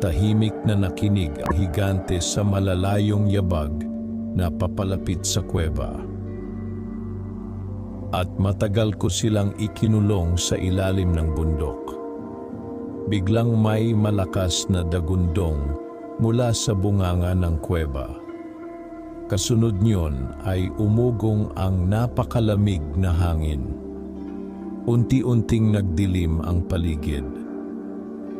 Tahimik na nakinig ang higante sa malalayong yabag na papalapit sa kuweba. At matagal ko silang ikinulong sa ilalim ng bundok. Biglang may malakas na dagundong mula sa bunganga ng kuweba. Kasunod niyon ay umugong ang napakalamig na hangin. Unti-unting nagdilim ang paligid.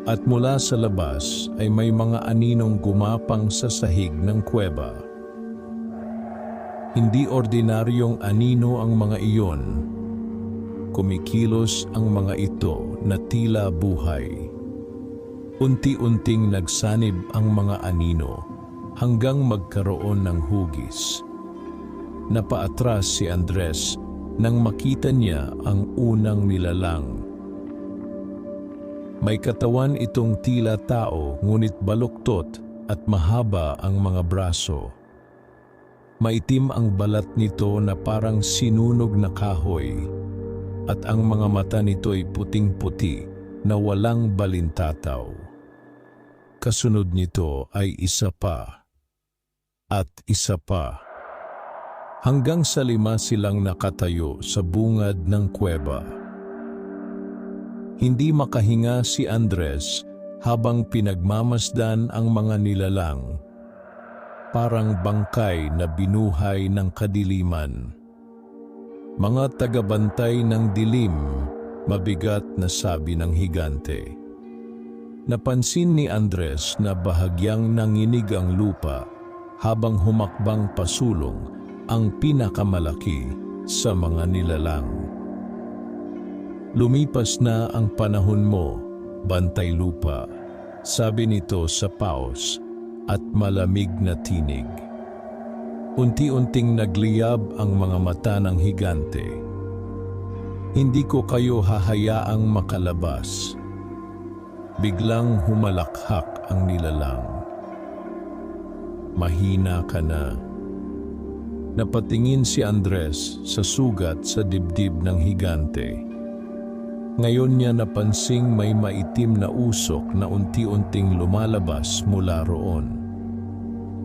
At mula sa labas ay may mga aninong gumapang sa sahig ng kuweba. Hindi ordinaryong anino ang mga iyon. Kumikilos ang mga ito na tila buhay. Unti-unting nagsanib ang mga anino hanggang magkaroon ng hugis. Napaatras si Andres nang makita niya ang unang nilalang. May katawan itong tila tao ngunit baluktot at mahaba ang mga braso. Maitim ang balat nito na parang sinunog na kahoy at ang mga mata nito'y puting-puti na walang balintataw. Kasunod nito ay isa pa at isa pa. Hanggang sa 5 silang nakatayo sa bungad ng kuweba. Hindi makahinga si Andres habang pinagmamasdan ang mga nilalang. Parang bangkay na binuhay ng kadiliman. Mga tagabantay ng dilim, mabigat na sabi ng higante. Napansin ni Andres na bahagyang nanginig ang lupa habang humakbang pasulong ang pinakamalaki sa mga nilalang. "Lumipas na ang panahon mo, bantay lupa," sabi nito sa paos at malamig na tinig. Unti-unting nagliyab ang mga mata ng higante. "Hindi ko kayo hahayaang makalabas." Biglang humalakhak ang nilalang. "Mahina ka na." Napatingin si Andres sa sugat sa dibdib ng higante. Ngayon niya napansing may maitim na usok na unti-unting lumalabas mula roon.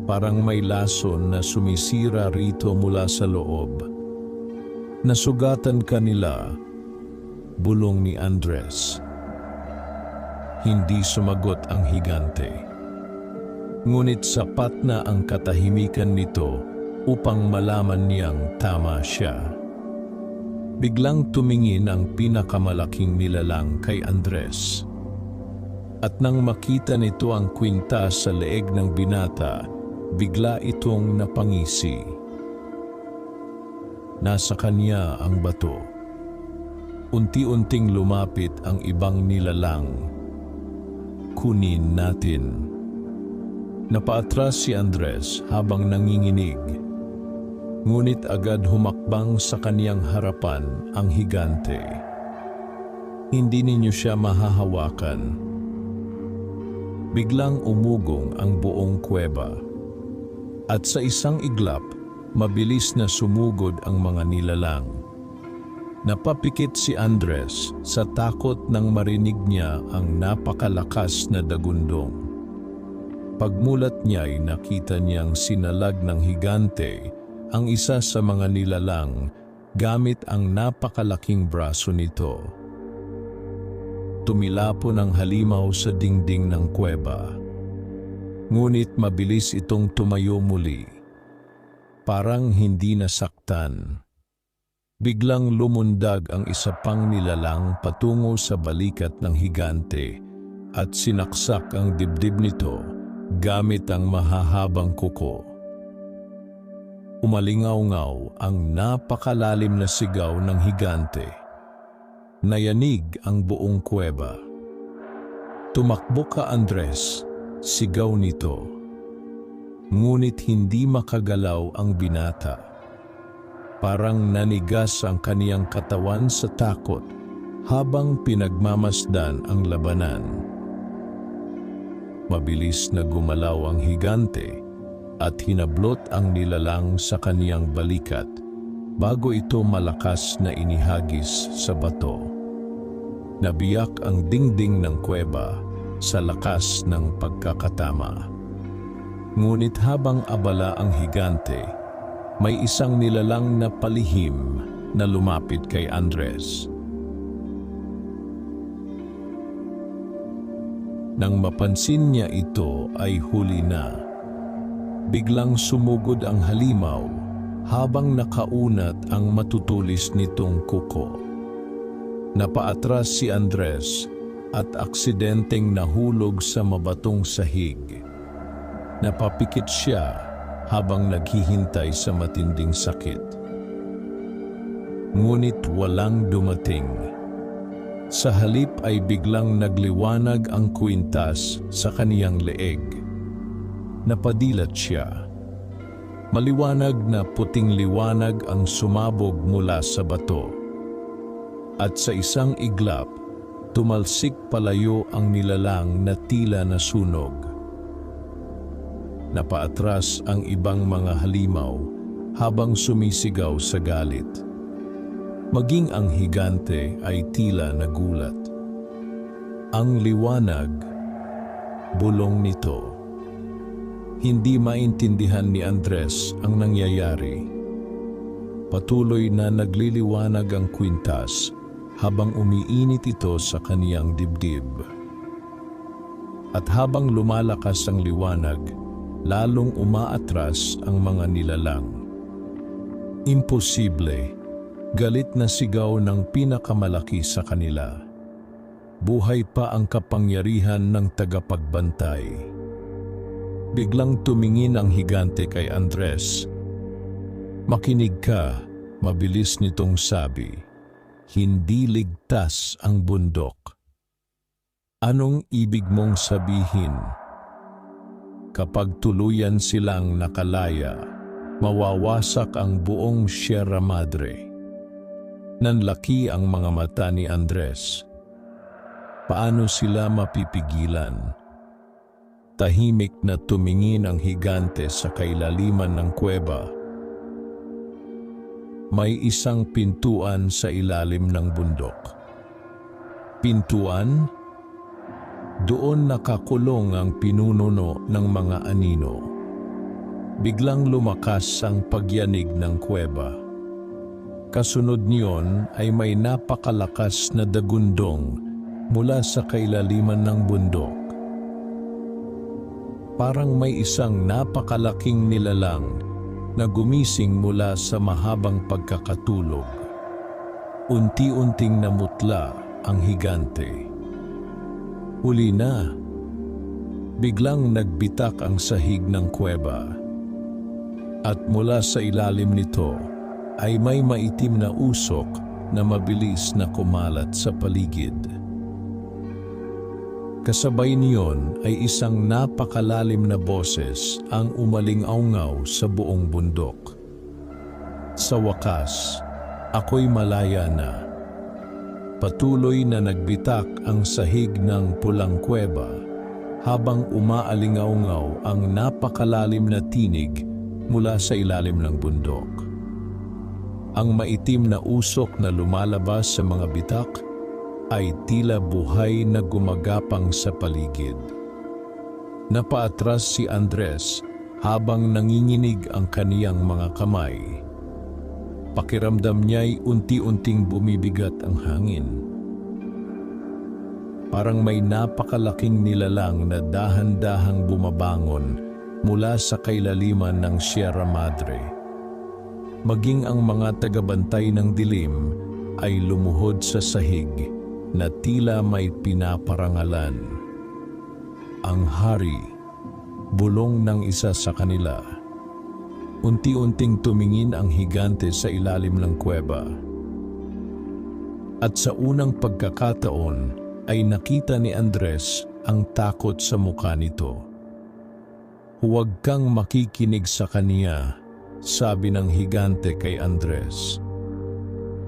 Parang may lason na sumisira rito mula sa loob. "Nasugatan ka nila," bulong ni Andres. Hindi sumagot ang higante. Ngunit sapat na ang katahimikan nito upang malaman niyang tama siya. Biglang tumingin ang pinakamalaking nilalang kay Andres. At nang makita nito ang kwintas sa leeg ng binata, bigla itong napangisi. Nasa kanya ang bato. Unti-unting lumapit ang ibang nilalang. "Kunin natin." Napaatras si Andres habang nanginginig. Ngunit agad humakbang sa kaniyang harapan ang higante. "Hindi ninyo siya mahahawakan." Biglang umugong ang buong kuweba. At sa isang iglap, mabilis na sumugod ang mga nilalang. Napapikit si Andres sa takot nang marinig niya ang napakalakas na dagundong. Pagmulat niya ay nakita niyang sinalag ng higante ang isa sa mga nilalang gamit ang napakalaking braso nito. Tumilapon ang halimaw sa dingding ng kuweba. Ngunit mabilis itong tumayo muli. Parang hindi nasaktan. Biglang lumundag ang isa pang nilalang patungo sa balikat ng higante at sinaksak ang dibdib nito gamit ang mahahabang kuko. Umalingaw-ngaw ang napakalalim na sigaw ng higante. Nayanig ang buong kuweba. "Tumakbo ka, Andres," sigaw nito. Ngunit hindi makagalaw ang binata. Parang nanigas ang kaniyang katawan sa takot habang pinagmamasdan ang labanan. Mabilis na gumalaw ang higante at hinablot ang nilalang sa kaniyang balikat bago ito malakas na inihagis sa bato. Nabiyak ang dingding ng kuweba sa lakas ng pagkakatama. Ngunit habang abala ang higante, may isang nilalang na palihim na lumapit kay Andres. Nang mapansin niya ito ay huli na. Biglang sumugod ang halimaw habang nakaunat ang matutulis nitong kuko. Napaatras si Andres at aksidenteng nahulog sa mabatong sahig. Napapikit siya habang naghihintay sa matinding sakit. Ngunit walang dumating. Sa halip ay biglang nagliwanag ang kwintas sa kaniyang leeg. Napadilat siya. Maliwanag na puting liwanag ang sumabog mula sa bato. At sa isang iglap, tumalsik palayo ang nilalang na tila nasunog. Napaatras ang ibang mga halimaw habang sumisigaw sa galit. Maging ang higante ay tila nagulat. Ang liwanag, bulong nito. Hindi maintindihan ni Andres ang nangyayari. Patuloy na nagliliwanag ang kwintas habang umiinit ito sa kaniyang dibdib. At habang lumalakas ang liwanag, lalong umaatras ang mga nilalang. "Imposible!" Galit na sigaw ng pinakamalaki sa kanila. buhay pa ang kapangyarihan ng tagapagbantay. Biglang tumingin ang higante kay Andres. "Makinig ka," mabilis nitong sabi. "Hindi ligtas ang bundok." "Anong ibig mong sabihin?" "Kapag tuluyan silang nakalaya, mawawasak ang buong Sierra Madre." Nanlaki ang mga mata ni Andres. Paano sila mapipigilan? Tahimik na tumingin ang higante sa kailaliman ng kuweba. May isang pintuan sa ilalim ng bundok. Pintuan? Doon nakakulong ang pinununo ng mga anino. Biglang lumakas ang pagyanig ng kuweba. Kasunod niyon ay may napakalakas na dagundong mula sa kailaliman ng bundok. Parang may isang napakalaking nilalang na gumising mula sa mahabang pagkakatulog. Unti-unting namutla ang higante. Huli na. Biglang nagbitak ang sahig ng kuweba. At mula sa ilalim nito ay may maitim na usok na mabilis na kumalat sa paligid. Kasabay niyon ay isang napakalalim na boses ang umaling-aungaw sa buong bundok. "Sa wakas, ako'y malaya na." Patuloy na nagbitak ang sahig ng pulang kuweba habang umaaling-aungaw ang napakalalim na tinig mula sa ilalim ng bundok. Ang maitim na usok na lumalabas sa mga bitak ay tila buhay na gumagapang sa paligid. Napaatras si Andres habang nanginginig ang kaniyang mga kamay. Pakiramdam niya'y unti-unting bumibigat ang hangin. Parang may napakalaking nilalang na dahan-dahang bumabangon mula sa kailaliman ng Sierra Madre. Maging ang mga tagabantay ng dilim ay lumuhod sa sahig na tila may pinaparangalan. Ang hari, bulong ng isa sa kanila. Unti-unting tumingin ang higante sa ilalim ng kuweba. At sa unang pagkakataon ay nakita ni Andres ang takot sa mukha nito. "Huwag kang makikinig sa kaniya," sabi ng higante kay Andres.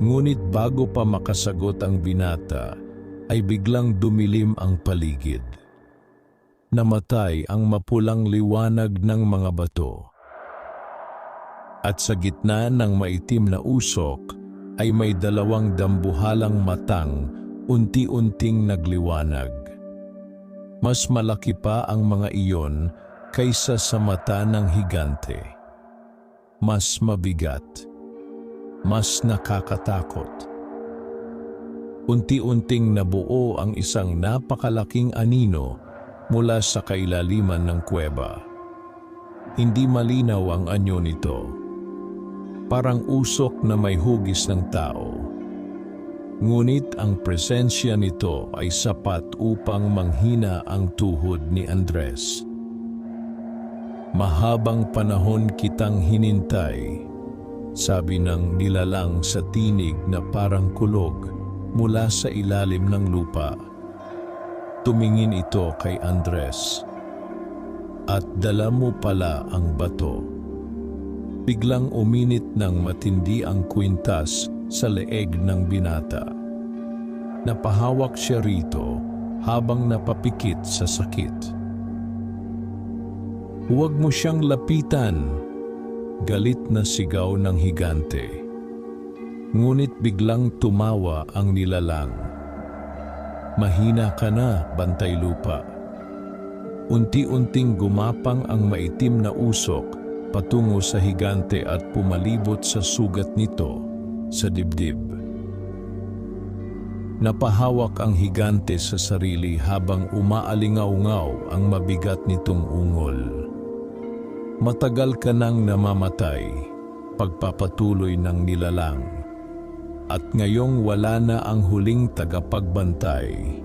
Ngunit bago pa makasagot ang binata, ay biglang dumilim ang paligid. Namatay ang mapulang liwanag ng mga bato. At sa gitna ng maitim na usok, ay may dalawang dambuhalang matang unti-unting nagliwanag. Mas malaki pa ang mga iyon kaysa sa mata ng higante. Mas mabigat. Mas nakakatakot. Unti-unting nabuo ang isang napakalaking anino mula sa kailaliman ng kuweba. Hindi malinaw ang anyo nito. Parang usok na may hugis ng tao. Ngunit ang presensya nito ay sapat upang manghina ang tuhod ni Andres. "Mahabang panahon kitang hinintay," sabi ng nilalang sa tinig na parang kulog mula sa ilalim ng lupa. Tumingin ito kay Andres. "At dala mo pala ang bato." Biglang uminit ng matindi ang kwintas sa leeg ng binata. Napahawak siya rito habang napapikit sa sakit. "Huwag mo siyang lapitan!" Galit na sigaw ng higante. Ngunit biglang tumawa ang nilalang. "Mahina ka na, bantay lupa." Unti-unting gumapang ang maitim na usok patungo sa higante at pumalibot sa sugat nito sa dibdib. Napahawak ang higante sa sarili habang umaalingaw-ngaw ang mabigat nitong ungol. "Matagal ka nang namamatay," pagpapatuloy ng nilalang. "At ngayong wala na ang huling tagapagbantay,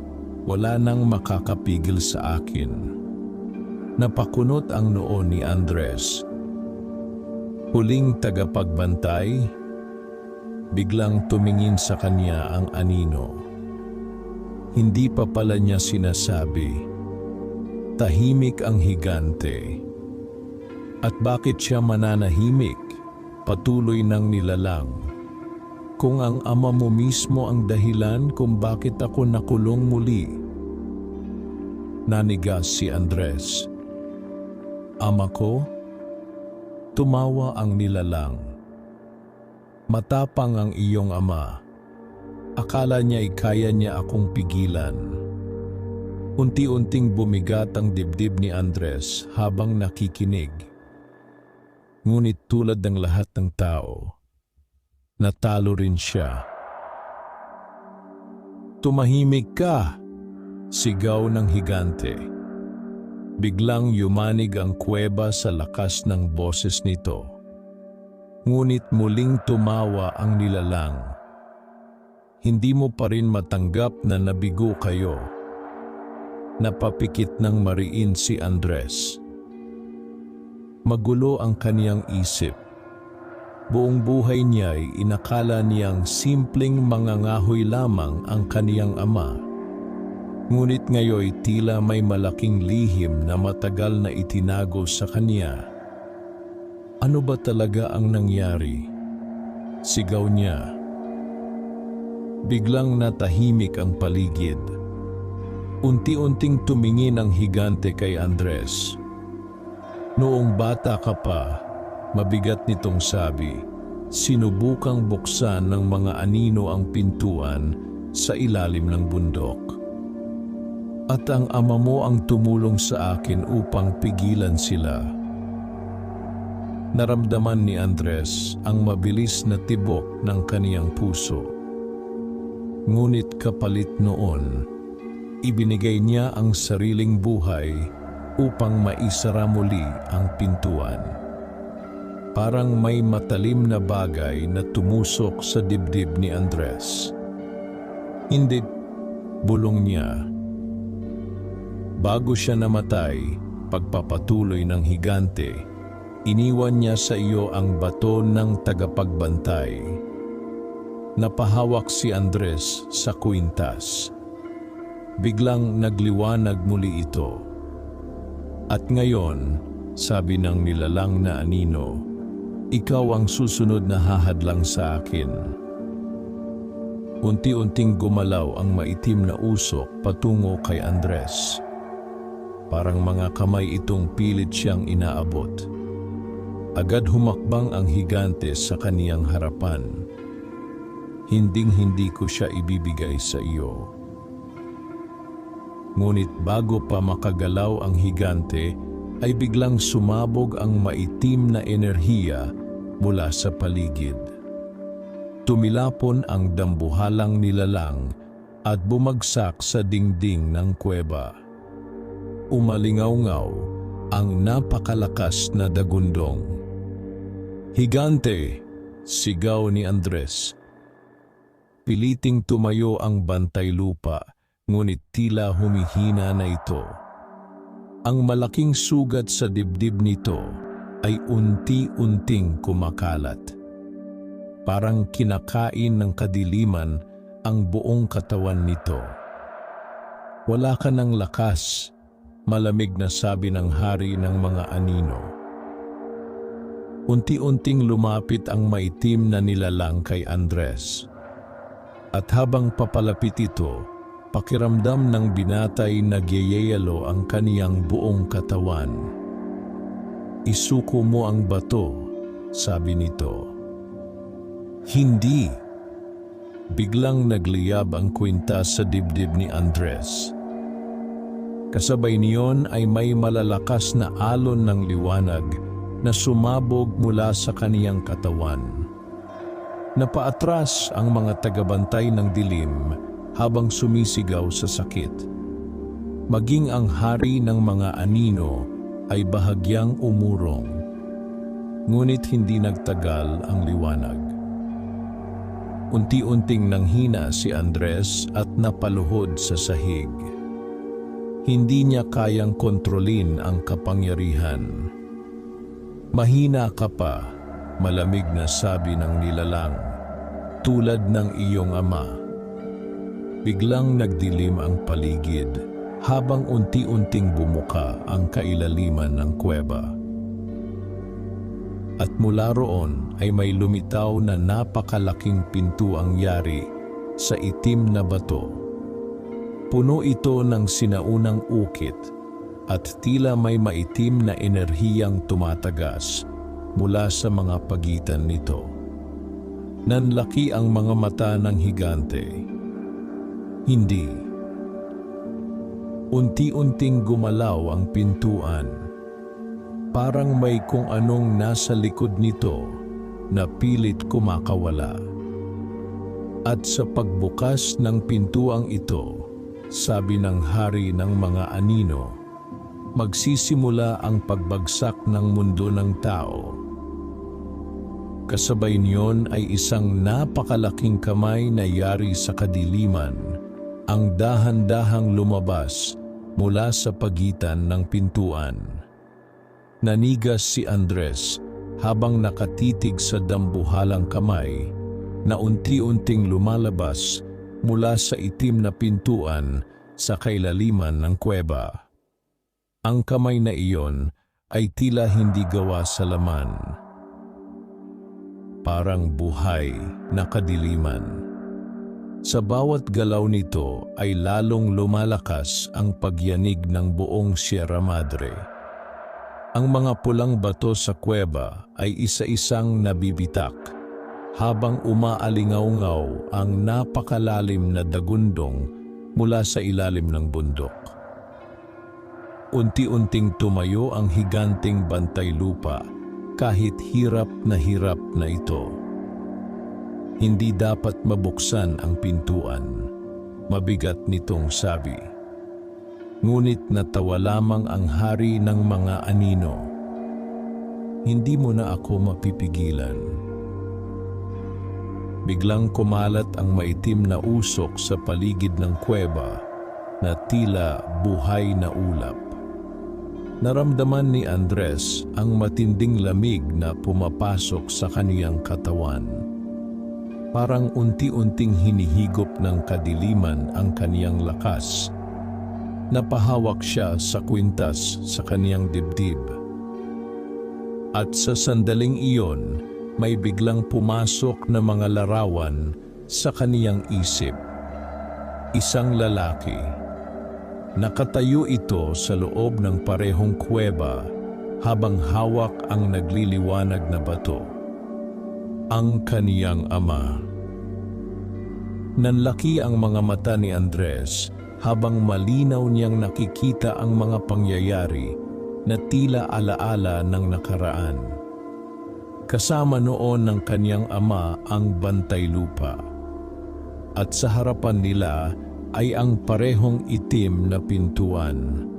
Wala nang makakapigil sa akin. Napakunot ang noo ni Andres. Huling tagapagbantay, biglang tumingin sa kanya ang anino. Hindi pa pala niya sinasabi. Tahimik ang higante. At bakit siya mananahimik? Patuloy ng nilalang. Kung ang ama mo mismo ang dahilan kung bakit ako nakulong muli. Nanigas si Andres. Ama ko? Tumawa ang nilalang. Matapang ang iyong ama. Akala niya kaya niya akong pigilan. Unti-unting bumigat ang dibdib ni Andres habang nakikinig. Ngunit tulad ng lahat ng tao, natalo rin siya. Tumahimik ka! Sigaw ng higante. Biglang yumanig ang kuweba sa lakas ng boses nito. Ngunit muling tumawa ang nilalang. Hindi mo pa rin matanggap na nabigo kayo. Napapikit ng mariin si Andres. Magulo ang kaniyang isip. Buong buhay niya'y inakala niyang simpleng mangangahoy lamang ang kaniyang ama. Ngunit ngayoy tila may malaking lihim na matagal na itinago sa kaniya. Ano ba talaga ang nangyari? Sigaw niya. Biglang natahimik ang paligid. Unti-unting tumingin ang higante kay Andres. Noong bata ka pa, mabigat nitong sabi, sinubukang buksan ng mga anino ang pintuan sa ilalim ng bundok. At ang ama mo ang tumulong sa akin upang pigilan sila. Naramdaman ni Andres ang mabilis na tibok ng kaniyang puso. Ngunit kapalit noon, ibinigay niya ang sariling buhay upang maisara muli ang pintuan. Parang may matalim na bagay na tumusok sa dibdib ni Andres. Hindi, bulong niya. Bago siya namatay, pagpapatuloy ng higante, iniwan niya sa iyo ang bato ng tagapagbantay. Napahawak si Andres sa kwintas. Biglang nagliwanag muli ito. At ngayon, sabi ng nilalang na anino, ikaw ang susunod na hahadlang sa akin. Unti-unting gumalaw ang maitim na usok patungo kay Andres. Parang mga kamay itong pilit siyang inaabot. Agad humakbang ang higante sa kaniyang harapan. Hinding-hindi ko siya ibibigay sa iyo. Ngunit bago pa makagalaw ang higante, ay biglang sumabog ang maitim na enerhiya mula sa paligid. Tumilapon ang dambuhalang nilalang at bumagsak sa dingding ng kuweba. Umalingaw-ngaw ang napakalakas na dagundong. Higante! Sigaw ni Andres. Piliting tumayo ang bantay lupa, ngunit tila humihina na ito. Ang malaking sugat sa dibdib nito ay unti-unting kumakalat. Parang kinakain ng kadiliman ang buong katawan nito. Wala ka ng lakas, malamig na sabi ng hari ng mga anino. Unti-unting lumapit ang maitim na nilalang kay Andres. At habang papalapit ito, pakiramdam ng binatay nagyayelo ang kaniyang buong katawan. Isuko mo ang bato, sabi nito. Hindi. Biglang nagliyab ang kwintas sa dibdib ni Andres. Kasabay niyon ay may malalakas na alon ng liwanag na sumabog mula sa kaniyang katawan. Napaatras ang mga tagabantay ng dilim habang sumisigaw sa sakit. Maging ang hari ng mga anino ay bahagyang umurong. Ngunit hindi nagtagal ang liwanag. Unti-unting nanghina si Andres at napaluhod sa sahig. Hindi niya kayang kontrolin ang kapangyarihan. Mahina ka pa, malamig na sabi ng nilalang, tulad ng iyong ama. Biglang nagdilim ang paligid habang unti-unting bumuka ang kailaliman ng kuweba. At mula roon ay may lumitaw na napakalaking pintuang yari sa itim na bato. Puno ito ng sinaunang ukit at tila may maitim na enerhiyang tumatagas mula sa mga pagitan nito. Nanlaki ang mga mata ng higante. Hindi. Unti-unting gumalaw ang pintuan. Parang may kung anong nasa likod nito na pilit kumakawala. At sa pagbukas ng pintuang ito, sabi ng hari ng mga anino, magsisimula ang pagbagsak ng mundo ng tao. Kasabay niyon ay isang napakalaking kamay na yari sa kadiliman, ang dahan-dahang lumabas mula sa pagitan ng pintuan. Nanigas si Andres habang nakatitig sa dambuhalang kamay na unti-unting lumalabas mula sa itim na pintuan sa kailaliman ng kuweba. Ang kamay na iyon ay tila hindi gawa sa laman. Parang buhay na kadiliman. Sa bawat galaw nito ay lalong lumalakas ang pagyanig ng buong Sierra Madre. Ang mga pulang bato sa kuweba ay isa-isang nabibitak habang umaalingaw-ngaw ang napakalalim na dagundong mula sa ilalim ng bundok. Unti-unting tumayo ang higanting bantay lupa kahit hirap na ito. Hindi dapat mabuksan ang pintuan, mabigat nitong sabi. Ngunit natawa lamang ang hari ng mga anino. Hindi mo na ako mapipigilan. Biglang kumalat ang maitim na usok sa paligid ng kuweba na tila buhay na ulap. Naramdaman ni Andres ang matinding lamig na pumapasok sa kaniyang katawan. Parang unti-unting hinihigop ng kadiliman ang kaniyang lakas. Napahawak siya sa kwintas sa kaniyang dibdib. At sa sandaling iyon, may biglang pumasok na mga larawan sa kaniyang isip. Isang lalaki. Nakatayo ito sa loob ng parehong kuweba habang hawak ang nagliliwanag na bato. Ang kaniyang ama. Nanlaki ang mga mata ni Andres habang malinaw niyang nakikita ang mga pangyayari na tila alaala ng nakaraan. Kasama noon ng kaniyang ama ang bantay lupa. At sa harapan nila ay ang parehong itim na pintuan.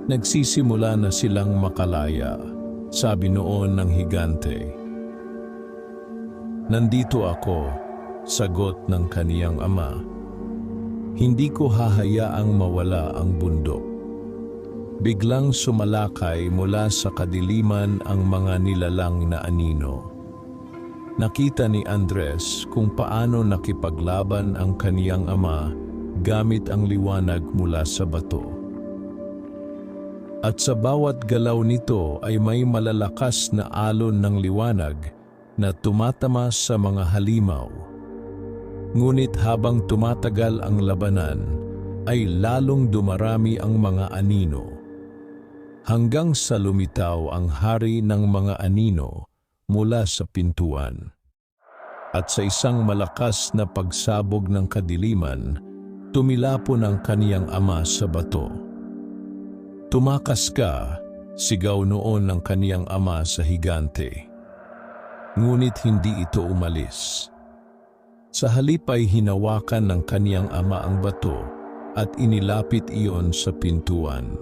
Nagsisimula na silang makalaya, sabi noon ng higante. Nandito ako, sagot ng kaniyang ama. Hindi ko hahayaang mawala ang bundok. Biglang sumalakay mula sa kadiliman ang mga nilalang na anino. Nakita ni Andres kung paano nakipaglaban ang kaniyang ama gamit ang liwanag mula sa bato. At sa bawat galaw nito ay may malalakas na alon ng liwanag na tumatama sa mga halimaw. Ngunit habang tumatagal ang labanan, ay lalong dumarami ang mga anino. Hanggang sa lumitaw ang hari ng mga anino mula sa pintuan. At sa isang malakas na pagsabog ng kadiliman, tumilapon ang kaniyang ama sa bato. Tumakas ka, sigaw noon ng kaniyang ama sa higante. Ngunit hindi ito umalis. Sa halip ay hinawakan ng kaniyang ama ang bato at inilapit iyon sa pintuan.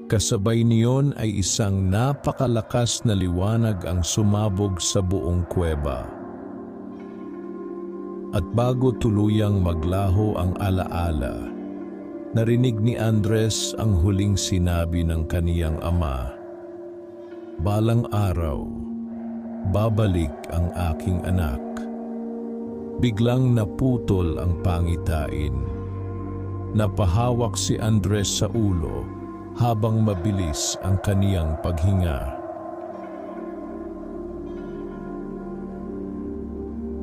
Kasabay niyon ay isang napakalakas na liwanag ang sumabog sa buong kuweba. At bago tuluyang maglaho ang alaala, narinig ni Andres ang huling sinabi ng kaniyang ama, "Balang araw, babalik ang aking anak." Biglang naputol ang pangitain. Napahawak si Andres sa ulo habang mabilis ang kaniyang paghinga.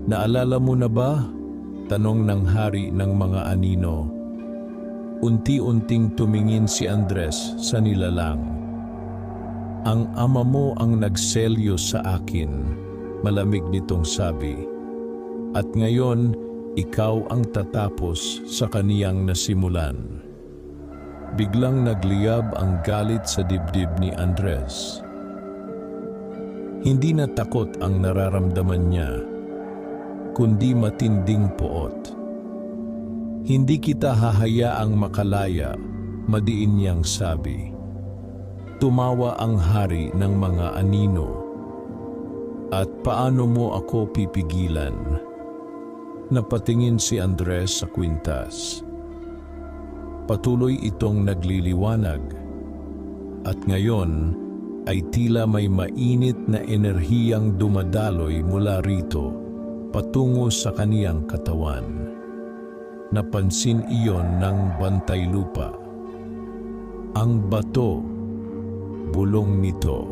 "Naalala mo na ba?" tanong ng hari ng mga anino. Unti-unting tumingin si Andres sa nilalang. "Ang ama mo ang nagselyo sa akin," malamig nitong sabi. "At ngayon, ikaw ang tatapos sa kaniyang nasimulan." Biglang nagliyab ang galit sa dibdib ni Andres. Hindi na takot ang nararamdaman niya, kundi matinding poot. "Hindi kita hahayaang makalaya," madiin niyang sabi. Tumawa ang hari ng mga anino. "At paano mo ako pipigilan?" Napatingin si Andres sa kwintas. Patuloy itong nagliliwanag. At ngayon ay tila may mainit na enerhiyang dumadaloy mula rito patungo sa kaniyang katawan. Napansin iyon ng bantay lupa. Ang bato, bulong nito,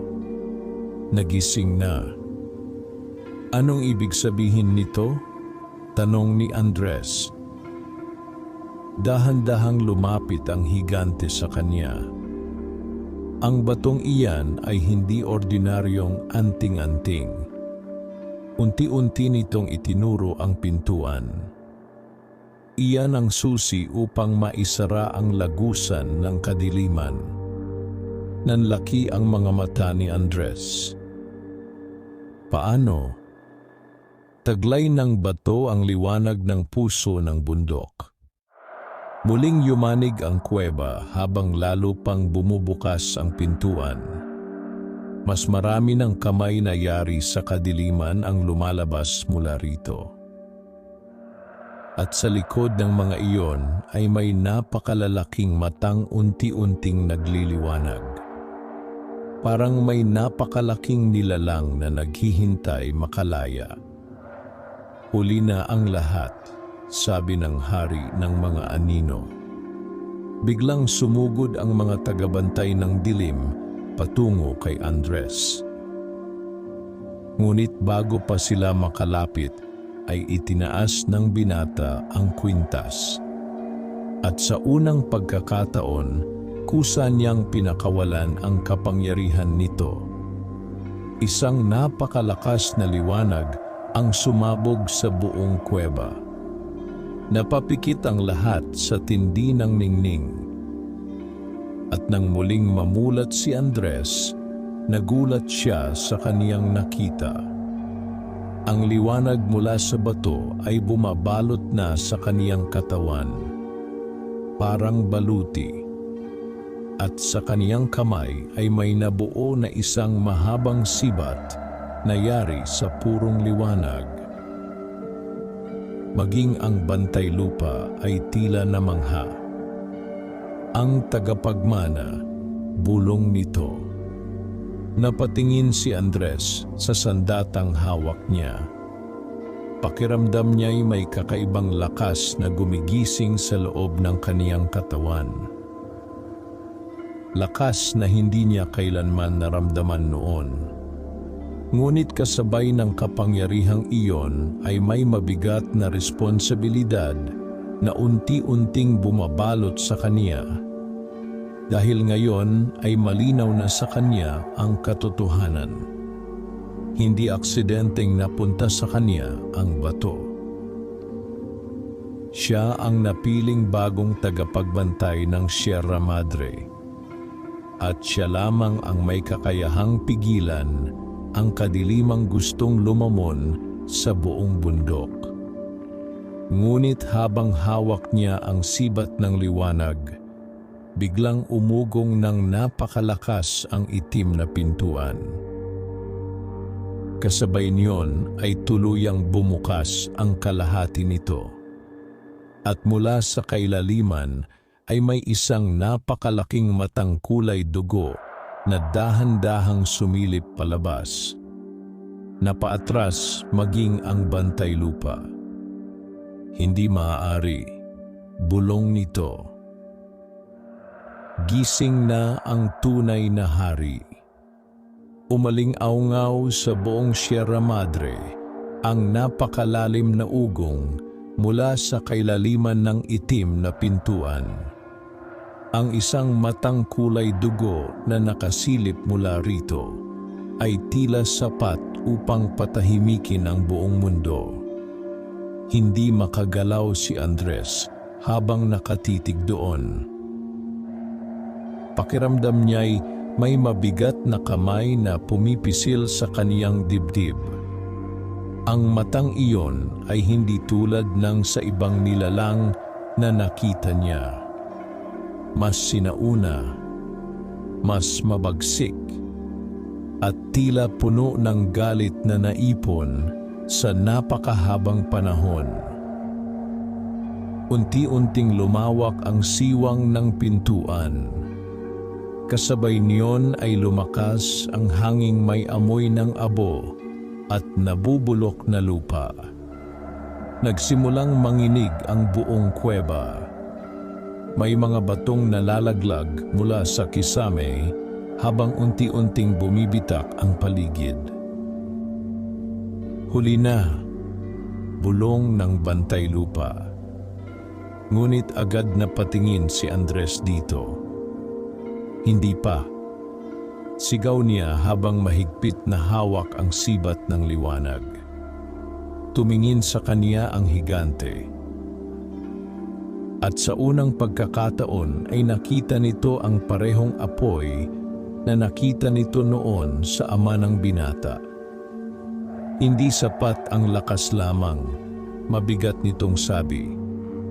nagising na. "Anong ibig sabihin nito?" tanong ni Andres. Dahan-dahang lumapit ang higante sa kanya. Ang batong iyan ay hindi ordinaryong anting-anting. Unti-unti nitong itinuro ang pintuan. Iyan ang susi upang maisara ang lagusan ng kadiliman. Nanlaki ang mga mata ni Andres. "Paano?" Taglay ng bato ang liwanag ng puso ng bundok. Muling yumanig ang kuweba habang lalo pang bumubukas ang pintuan. Mas marami ng kamay na yari sa kadiliman ang lumalabas mula rito. At sa likod ng mga iyon ay may napakalalaking matang unti-unting nagliliwanag. Parang may napakalaking nilalang na naghihintay makalaya. "Huli na ang lahat," sabi ng hari ng mga anino. Biglang sumugod ang mga tagabantay ng dilim patungo kay Andres. Ngunit bago pa sila makalapit, ay itinaas ng binata ang kwintas. At sa unang pagkakataon, kusa niyang pinakawalan ang kapangyarihan nito. Isang napakalakas na liwanag ang sumabog sa buong kuweba. Napapikit ang lahat sa tindi ng ningning. At nang muling mamulat si Andres, nagulat siya sa kaniyang nakita. Ang liwanag mula sa bato ay bumabalot na sa kaniyang katawan, parang baluti. At sa kaniyang kamay ay may nabuo na isang mahabang sibat na yari sa purong liwanag. Maging ang bantay lupa ay tila namangha. Ang tagapagmana, bulong nito. Napatingin si Andres sa sandatang hawak niya. Pakiramdam niya'y may kakaibang lakas na gumigising sa loob ng kaniyang katawan. Lakas na hindi niya kailanman naramdaman noon. Ngunit kasabay ng kapangyarihang iyon ay may mabigat na responsibilidad na unti-unting bumabalot sa kaniya. Dahil ngayon ay malinaw na sa kanya ang katotohanan. Hindi aksidenteng napunta sa kanya ang bato. Siya ang napiling bagong tagapagbantay ng Sierra Madre. At siya lamang ang may kakayahang pigilan ang kadilimang gustong lumamon sa buong bundok. Ngunit habang hawak niya ang sibat ng liwanag, biglang umugong ng napakalakas ang itim na pintuan. Kasabay niyon ay tuluyang bumukas ang kalahati nito. At mula sa kailaliman ay may isang napakalaking matang kulay dugo na dahan-dahang sumilip palabas. Napaatras maging ang bantay lupa. Hindi maaari, bulong nito. Gising na ang tunay na hari. Umaling-aungaw sa buong Sierra Madre ang napakalalim na ugong mula sa kailaliman ng itim na pintuan. Ang isang matang kulay dugo na nakasilip mula rito ay tila sapat upang patahimikin ang buong mundo. Hindi makagalaw si Andres habang nakatitig doon. Pakiramdam niya'y may mabigat na kamay na pumipisil sa kaniyang dibdib. Ang matang iyon ay hindi tulad ng sa ibang nilalang na nakita niya. Mas sinauna, mas mabagsik, at tila puno ng galit na naipon sa napakahabang panahon. Unti-unting lumawak ang siwang ng pintuan. Kasabay niyon ay lumakas ang hanging may amoy ng abo at nabubulok na lupa. Nagsimulang manginig ang buong kuweba. May mga batong nalalaglag mula sa kisame habang unti-unting bumibitak ang paligid. Huli na, bulong ng bantay lupa. Ngunit agad na patingin si Andres dito. Hindi pa. Sigaw niya habang mahigpit na hawak ang sibat ng liwanag. Tumingin sa kaniya ang higante. At sa unang pagkakataon ay nakita nito ang parehong apoy na nakita nito noon sa ama ng binata. Hindi sapat ang lakas lamang, mabigat nitong sabi.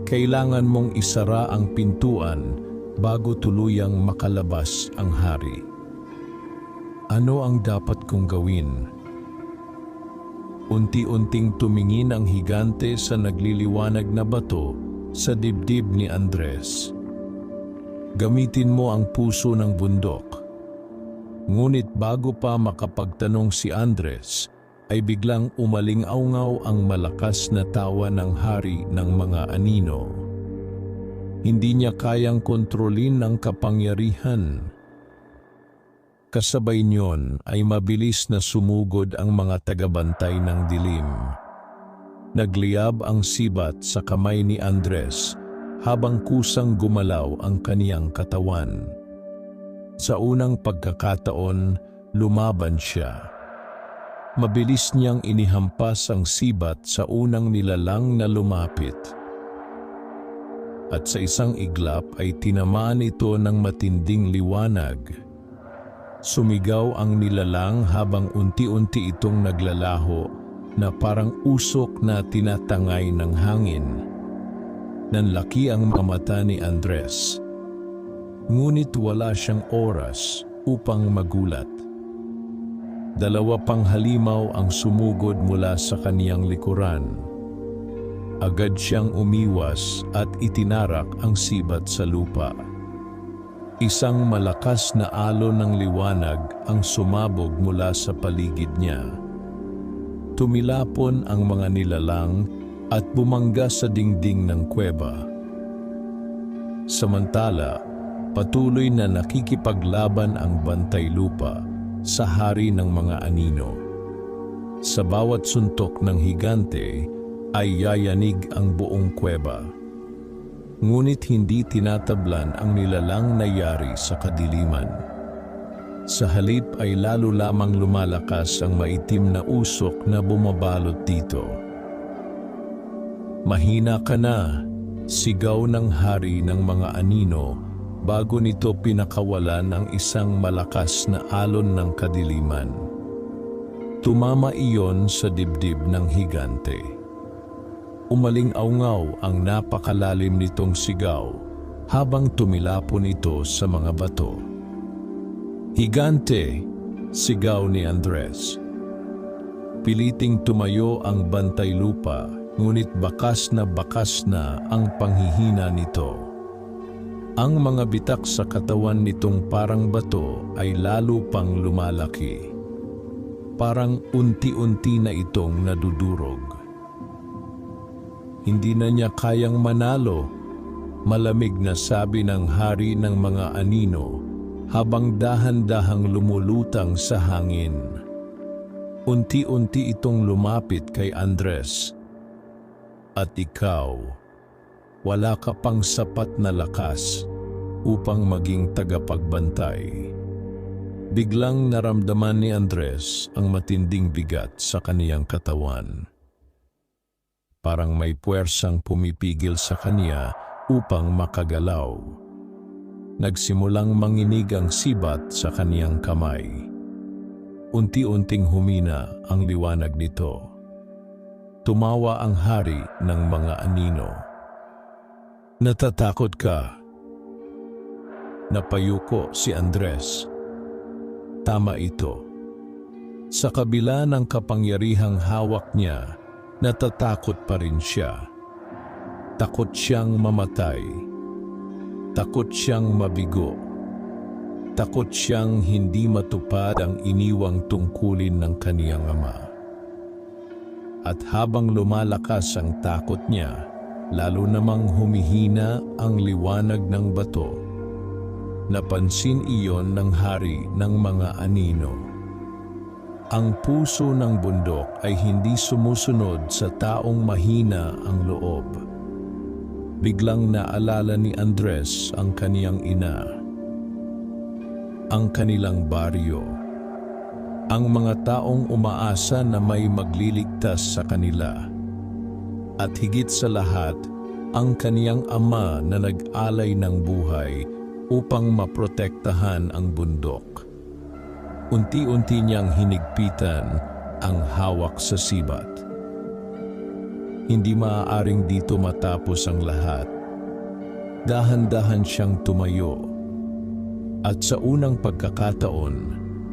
Kailangan mong isara ang pintuan bago tuluyang makalabas ang hari. Ano ang dapat kong gawin? Unti-unting tumingin ang higante sa nagliliwanag na bato sa dibdib ni Andres. Gamitin mo ang puso ng bundok. Ngunit bago pa makapagtanong si Andres, ay biglang umaling-aungaw ang malakas na tawa ng hari ng mga anino. Hindi niya kayang kontrolin ang kapangyarihan. Kasabay niyon ay mabilis na sumugod ang mga tagabantay ng dilim. Nagliyab ang sibat sa kamay ni Andres habang kusang gumalaw ang kaniyang katawan. Sa unang pagkakataon, lumaban siya. Mabilis niyang inihampas ang sibat sa unang nilalang na lumapit. At sa isang iglap ay tinamaan ito ng matinding liwanag. Sumigaw ang nilalang habang unti-unti itong naglalaho na parang usok na tinatangay ng hangin. Nanlaki ang mga mata ni Andres. Ngunit wala siyang oras upang magulat. Dalawa pang halimaw ang sumugod mula sa kaniyang likuran. Agad siyang umiwas at itinarak ang sibat sa lupa. Isang malakas na alon ng liwanag ang sumabog mula sa paligid niya. Tumilapon ang mga nilalang at bumangga sa dingding ng kuweba. Samantala, patuloy na nakikipaglaban ang bantay lupa sa hari ng mga anino. Sa bawat suntok ng higante ay yayanig ang buong kuweba. Ngunit hindi tinatablan ang nilalang na yari sa kadiliman. Sa halip ay lalo lamang lumalakas ang maitim na usok na bumabalot dito. Mahina ka na, sigaw ng hari ng mga anino bago nito pinakawalan ang isang malakas na alon ng kadiliman. Tumama iyon sa dibdib ng higante. Umaling-aungaw ang napakalalim nitong sigaw habang tumilapon ito sa mga bato. Higante, sigaw ni Andres. Piliting tumayo ang bantay lupa, ngunit bakas na ang panghihina nito. Ang mga bitak sa katawan nitong parang bato ay lalo pang lumalaki. Parang unti-unti na itong nadudurog. Hindi na niya kayang manalo, malamig na sabi ng hari ng mga anino habang dahan-dahang lumulutang sa hangin. Unti-unti itong lumapit kay Andres. At ikaw, wala ka pang sapat na lakas upang maging tagapagbantay. Biglang naramdaman ni Andres ang matinding bigat sa kaniyang katawan. Parang may puwersang pumipigil sa kaniya upang makagalaw. Nagsimulang manginig ang sibat sa kaniyang kamay. Unti-unting humina ang liwanag nito. Tumawa ang hari ng mga anino. Natatakot ka? Napayuko si Andres. Tama ito. Sa kabila ng kapangyarihang hawak niya, natatakot pa rin siya. Takot siyang mamatay. Takot siyang mabigo. Takot siyang hindi matupad ang iniwang tungkulin ng kaniyang ama. At habang lumalakas ang takot niya, lalo namang humihina ang liwanag ng bato. Napansin iyon ng hari ng mga anino. Ang puso ng bundok ay hindi sumusunod sa taong mahina ang loob. Biglang naalala ni Andres ang kaniyang ina, ang kanilang baryo, ang mga taong umaasa na may magliligtas sa kanila. At higit sa lahat, ang kaniyang ama na nag-alay ng buhay upang maprotektahan ang bundok. Unti-unti niyang hinigpitan ang hawak sa sibat. Hindi maaaring dito matapos ang lahat. Dahan-dahan siyang tumayo. At sa unang pagkakataon,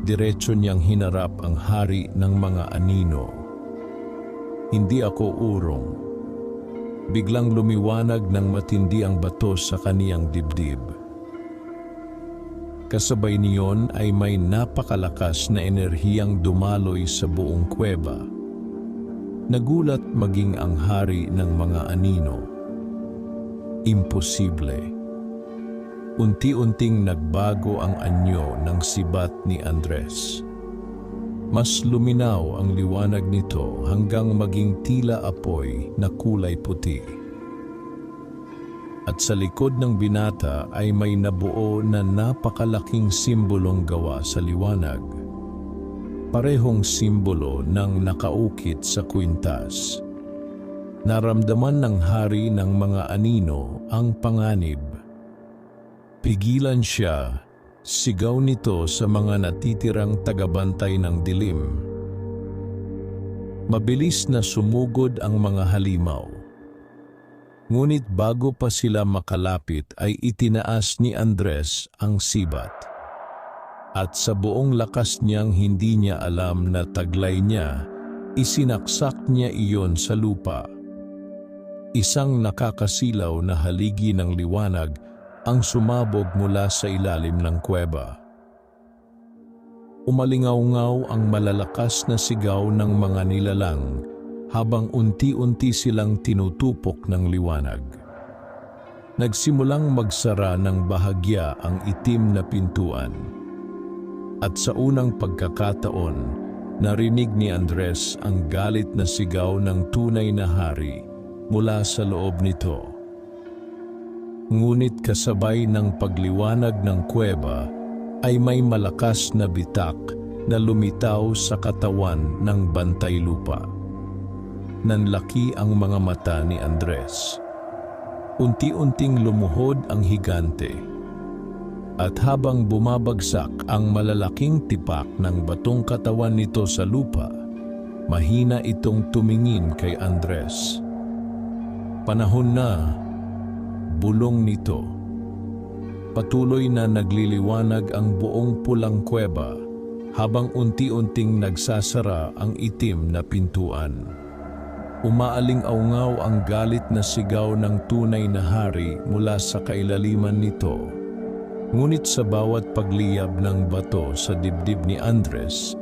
diretso niyang hinarap ang hari ng mga anino. Hindi ako urong. Biglang lumiwanag ng matindi ang bato sa kaniyang dibdib. Kasabay niyon ay may napakalakas na enerhiyang dumaloy sa buong kuweba. Nagulat maging ang hari ng mga anino. Imposible. Unti-unting nagbago ang anyo ng sibat ni Andres. Mas luminaw ang liwanag nito hanggang maging tila apoy na kulay puti. At sa likod ng binata ay may nabuo na napakalaking simbolong gawa sa liwanag. Parehong simbolo ng nakaukit sa kwintas. Naramdaman ng hari ng mga anino ang panganib. Pigilan siya, sigaw nito sa mga natitirang tagabantay ng dilim. Mabilis na sumugod ang mga halimaw. Ngunit bago pa sila makalapit ay itinaas ni Andres ang sibat. At sa buong lakas niyang hindi niya alam na taglay niya, isinaksak niya iyon sa lupa. Isang nakakasilaw na haligi ng liwanag ang sumabog mula sa ilalim ng kuweba. Umalingaw-ngaw ang malalakas na sigaw ng mga nilalang habang unti-unti silang tinutupok ng liwanag. Nagsimulang magsara ng bahagya ang itim na pintuan. At sa unang pagkakataon, narinig ni Andres ang galit na sigaw ng tunay na hari mula sa loob nito. Ngunit kasabay ng pagliwanag ng kuweba ay may malakas na bitak na lumitaw sa katawan ng bantay lupa. Nanlaki ang mga mata ni Andres. Unti-unting lumuhod ang higante. At habang bumabagsak ang malalaking tipak ng batong katawan nito sa lupa, mahina itong tumingin kay Andres. Panahon na, bulong nito. Patuloy na nagliliwanag ang buong pulang kuweba habang unti-unting nagsasara ang itim na pintuan. Umaaling-aungaw ang galit na sigaw ng tunay na hari mula sa kailaliman nito. Ngunit sa bawat pagliyab ng bato sa dibdib ni Andres,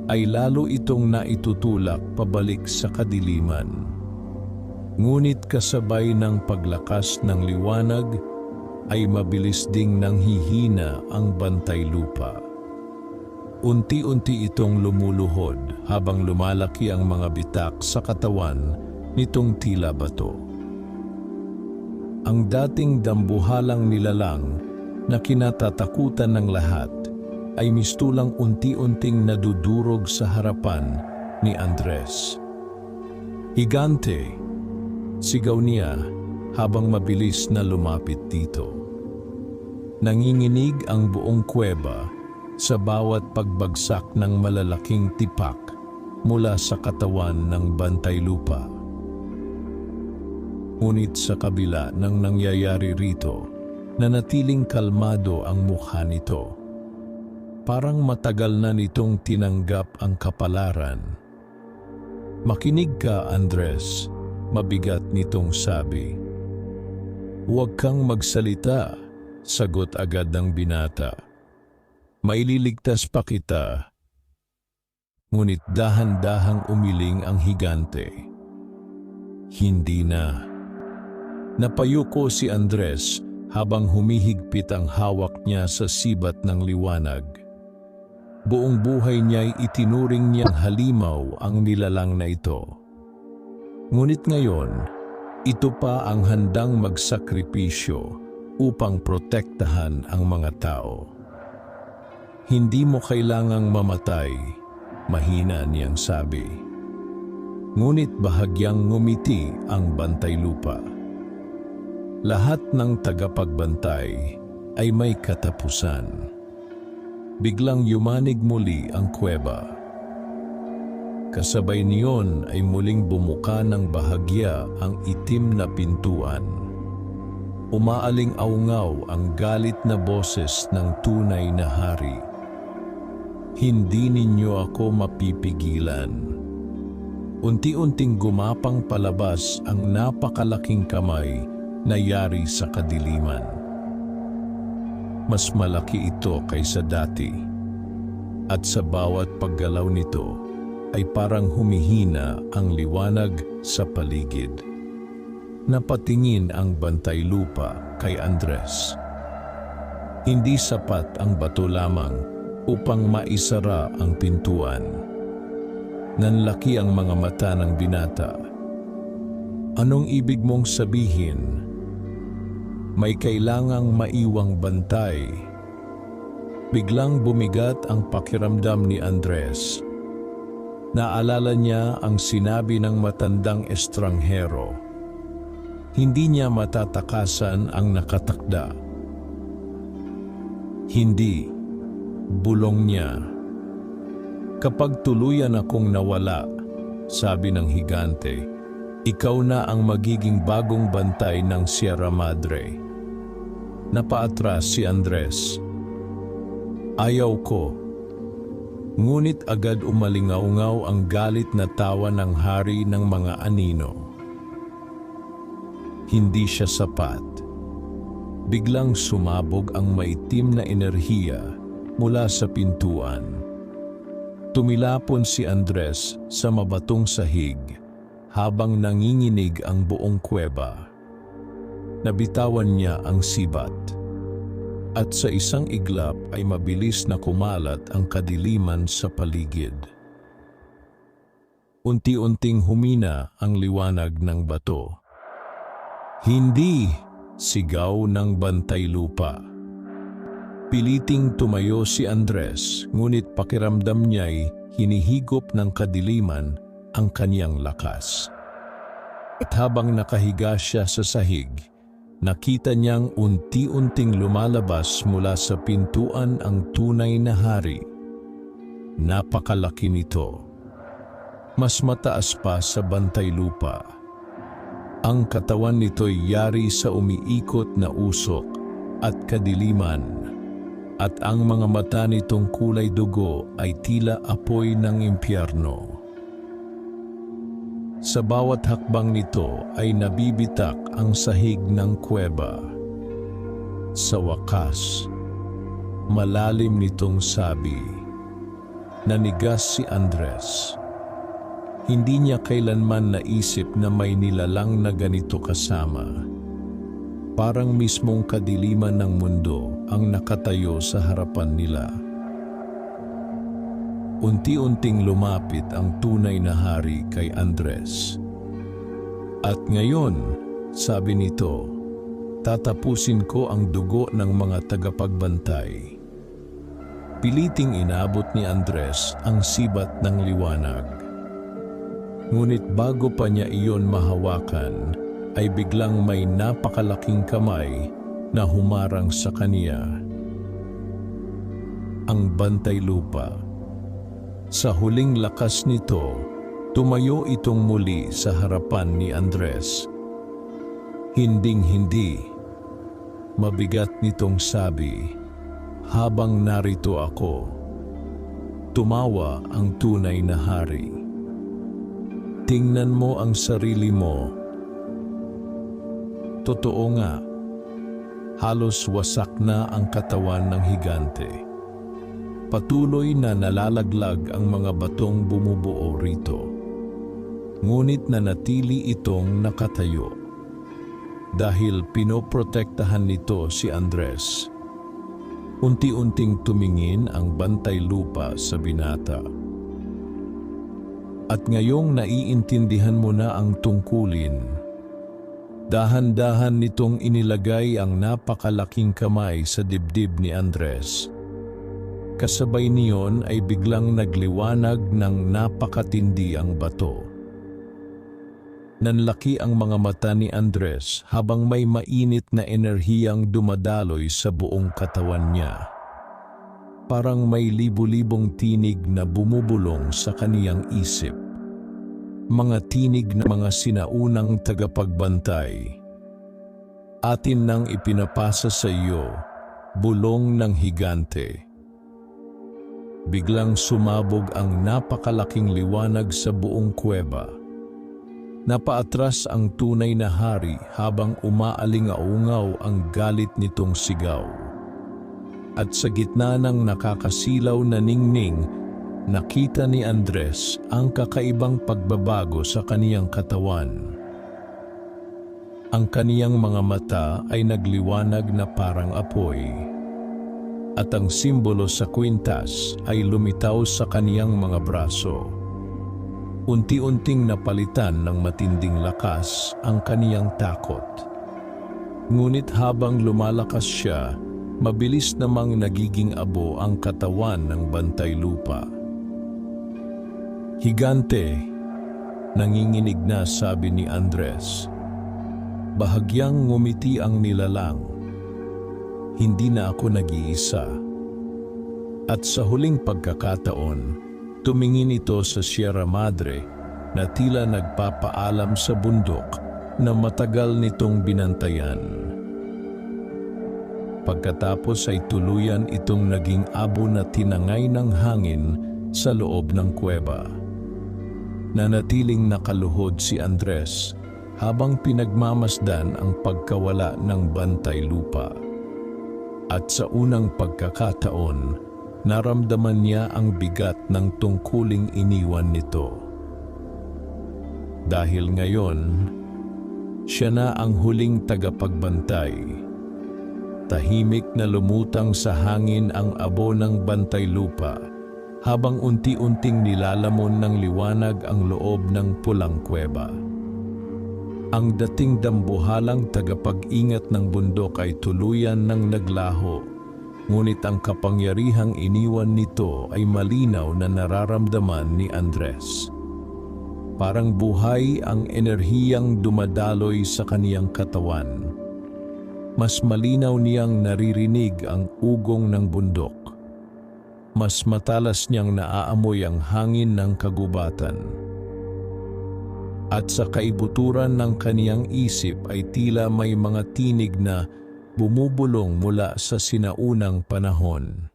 ay lalo itong naitutulak pabalik sa kadiliman. Ngunit kasabay ng paglakas ng liwanag, ay mabilis ding nanghihina ang bantay lupa. Unti-unti itong lumuluhod habang lumalaki ang mga bitak sa katawan nitong tila bato. Ang dating dambuhalang nilalang na kinatatakutan ng lahat ay mistulang unti-unting nadudurog sa harapan ni Andres. "Higante!" sigaw niya habang mabilis na lumapit dito. Nanginginig ang buong kuweba sa bawat pagbagsak ng malalaking tipak mula sa katawan ng bantay lupa. Ngunit sa kabila ng nangyayari rito, nanatiling kalmado ang mukha nito. Parang matagal na nitong tinanggap ang kapalaran. "Makinig ka, Andres," mabigat nitong sabi. "Huwag kang magsalita," sagot agad ng binata. "Maililigtas pa kita." Ngunit dahan-dahang umiling ang higante. Hindi na. Napayuko si Andres habang humihigpit ang hawak niya sa sibat ng liwanag. Buong buhay niya'y itinuring niyang halimaw ang nilalang na ito. Ngunit ngayon, ito pa ang handang magsakripisyo upang protektahan ang mga tao. "Hindi mo kailangang mamatay," mahina niyang sabi. Ngunit bahagyang ngumiti ang bantay lupa. Lahat ng tagapagbantay ay may katapusan. Biglang yumanig muli ang kuweba. Kasabay niyon ay muling bumuka ng bahagya ang itim na pintuan. Umaaling-aungaw ang galit na boses ng tunay na hari. "Hindi ninyo ako mapipigilan." Unti-unting gumapang palabas ang napakalaking kamay na yari sa kadiliman. Mas malaki ito kaysa dati, at sa bawat paggalaw nito ay parang humihina ang liwanag sa paligid. Napatingin ang bantay lupa kay Andres. Hindi sapat ang bato lamang upang maisara ang pintuan. Nanlaki ang mga mata ng binata. "Anong ibig mong sabihin? May kailangang maiwang bantay." Biglang bumigat ang pakiramdam ni Andres. Naalala niya ang sinabi ng matandang estranghero. Hindi niya matatakasan ang nakatakda. "Hindi," bulong niya. "Kapag tuluyan akong nawala," sabi ng higante, "ikaw na ang magiging bagong bantay ng Sierra Madre." Napaatras si Andres. "Ayaw ko." Ngunit agad umalingaungaw ang galit na tawa ng hari ng mga anino. Hindi siya sapat. Biglang sumabog ang maitim na enerhiya mula sa pintuan. Tumilapon si Andres sa mabatong sahig habang nanginginig ang buong kuweba. Nabitawan niya ang sibat. At sa isang iglap ay mabilis na kumalat ang kadiliman sa paligid. Unti-unting humina ang liwanag ng bato. "Hindi!" sigaw ng bantay lupa. Piliting tumayo si Andres, ngunit pakiramdam niya'y hinihigop ng kadiliman ang kaniyang lakas. At habang nakahiga siya sa sahig, nakita niyang unti-unting lumalabas mula sa pintuan ang tunay na hari. Napakalaki nito. Mas mataas pa sa bantay lupa. Ang katawan nito'y yari sa umiikot na usok at kadiliman, at ang mga mata nitong kulay dugo ay tila apoy ng impyerno. sa bawat hakbang nito ay nabibitak ang sahig ng kuweba. Sa wakas, malalim nitong sabi, nanigas si Andres. Hindi niya kailanman naisip na may nilalang na ganito kasama. Parang mismong kadiliman ng mundo ang nakatayo sa harapan nila. Unti-unting lumapit ang tunay na hari kay Andres. At ngayon, sabi nito, tatapusin ko ang dugo ng mga tagapagbantay. Piliting inabot ni Andres ang sibat ng liwanag. Ngunit bago pa niya iyon mahawakan, ay biglang may napakalaking kamay na humarang sa kaniya. Ang bantay lupa. Sa huling lakas nito, tumayo itong muli sa harapan ni Andres. Hinding-hindi. Mabigat nitong sabi, habang narito ako. Tumawa ang tunay na hari. Tingnan mo ang sarili mo. Totoo nga, halos wasak na ang katawan ng higante. Patuloy na nalalaglag ang mga batong bumubuo rito. Ngunit nanatili itong nakatayo. Dahil pinoprotektahan nito si Andres. Unti-unting tumingin ang bantay lupa sa binata. At ngayong naiintindihan mo na ang tungkulin, dahan-dahan nitong inilagay ang napakalaking kamay sa dibdib ni Andres. Kasabay niyon ay biglang nagliwanag ng napakatindi ang bato. Nanlaki ang mga mata ni Andres habang may mainit na enerhiyang dumadaloy sa buong katawan niya. Parang may libu-libong tinig na bumubulong sa kaniyang isip. Mga tinig na mga sinaunang tagapagbantay. Atin nang ipinapasa sa iyo, bulong ng higante. Biglang sumabog ang napakalaking liwanag sa buong kuweba. Napaatras ang tunay na hari habang umaalingaungaw ang galit nitong sigaw. At sa gitna ng nakakasilaw na ningning, nakita ni Andres ang kakaibang pagbabago sa kaniyang katawan. Ang kaniyang mga mata ay nagliwanag na parang apoy. At ang simbolo sa kwintas ay lumitaw sa kaniyang mga braso. Unti-unting napalitan ng matinding lakas ang kaniyang takot. Ngunit habang lumalakas siya, mabilis namang nagiging abo ang katawan ng bantay lupa. Higante, nanginginig na sabi ni Andres. Bahagyang ngumiti ang nilalang. Hindi na ako nag-iisa. At sa huling pagkakataon, tumingin ito sa Sierra Madre na tila nagpapaalam sa bundok na matagal nitong binantayan. Pagkatapos ay tuluyan itong naging abo na tinangay ng hangin sa loob ng kuweba. Nanatiling nakaluhod si Andres habang pinagmamasdan ang pagkawala ng bantay lupa. At sa unang pagkakataon, naramdaman niya ang bigat ng tungkuling iniwan nito. Dahil ngayon, siya na ang huling tagapagbantay. Tahimik na lumutang sa hangin ang abo ng bantay lupa habang unti-unting nilalamon ng liwanag ang loob ng pulang kuweba. Ang dating dambuhalang tagapag-ingat ng bundok ay tuluyan ng naglaho. Ngunit ang kapangyarihang iniwan nito ay malinaw na nararamdaman ni Andres. Parang buhay ang enerhiyang dumadaloy sa kaniyang katawan. Mas malinaw niyang naririnig ang ugong ng bundok. Mas matalas niyang naaamoy ang hangin ng kagubatan. At sa kaibuturan ng kaniyang isip ay tila may mga tinig na bumubulong mula sa sinaunang panahon.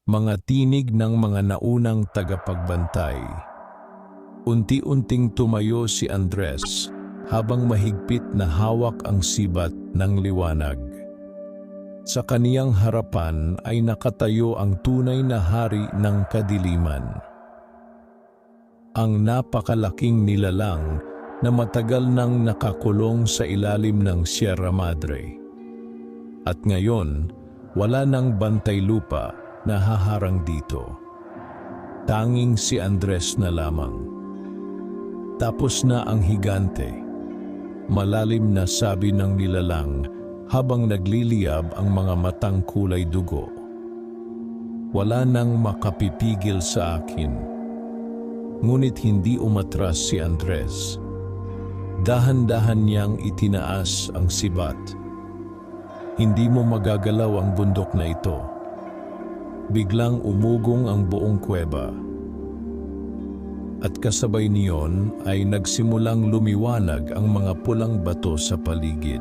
Mga tinig ng mga naunang tagapagbantay. Unti-unting tumayo si Andres habang mahigpit na hawak ang sibat ng liwanag. Sa kaniyang harapan ay nakatayo ang tunay na hari ng kadiliman. Ang napakalaking nilalang na matagal nang nakakulong sa ilalim ng Sierra Madre. At ngayon, wala nang bantay lupa na haharang dito. Tanging si Andres na lamang. Tapos na ang higante. Malalim na sabi ng nilalang habang nagliliyab ang mga matang kulay dugo. Wala nang makapipigil sa akin. Ngunit hindi umatras si Andres. Dahan-dahan niyang itinaas ang sibat. Hindi mo magagalaw ang bundok na ito. Biglang umugong ang buong kuweba. At kasabay niyon ay nagsimulang lumiwanag ang mga pulang bato sa paligid.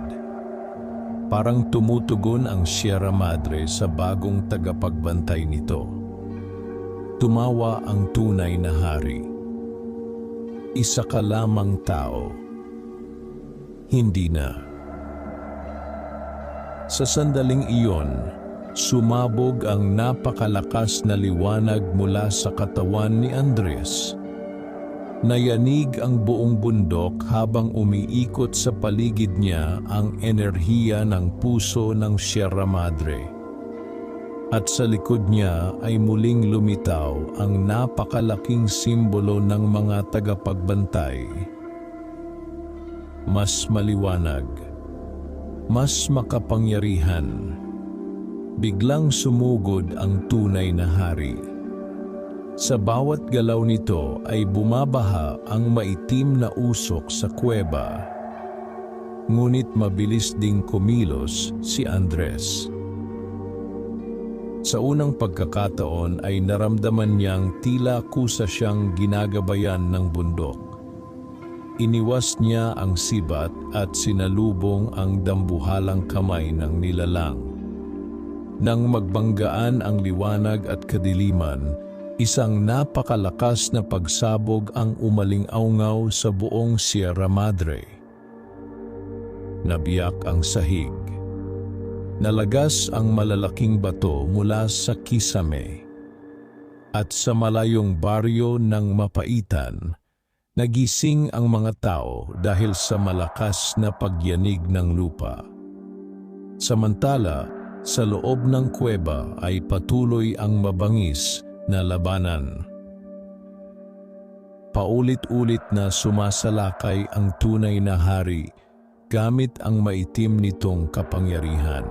Parang tumutugon ang Sierra Madre sa bagong tagapagbantay nito. Tumawa ang tunay na hari. Isa ka lamang tao. Hindi na. Sa sandaling iyon, sumabog ang napakalakas na liwanag mula sa katawan ni Andres. Nayanig ang buong bundok habang umiikot sa paligid niya ang enerhiya ng puso ng Sierra Madre. At sa likod niya ay muling lumitaw ang napakalaking simbolo ng mga tagapagbantay. Mas maliwanag, mas makapangyarihan. Biglang sumugod ang tunay na hari. Sa bawat galaw nito ay bumabaha ang maitim na usok sa kuweba. Ngunit mabilis ding kumilos si Andres. Sa unang pagkakataon ay naramdaman niyang tila kusa siyang ginagabayan ng bundok. Iniwas niya ang sibat at sinalubong ang dambuhalang kamay ng nilalang. Nang magbanggaan ang liwanag at kadiliman, isang napakalakas na pagsabog ang umaling-aungaw sa buong Sierra Madre. Nabiyak ang sahig. Nalagas ang malalaking bato mula sa kisame. At sa malayong baryo ng Mapaitan, nagising ang mga tao dahil sa malakas na pagyanig ng lupa. Samantala, sa loob ng kuweba ay patuloy ang mabangis na labanan. Paulit-ulit na sumasalakay ang tunay na hari gamit ang maitim nitong kapangyarihan.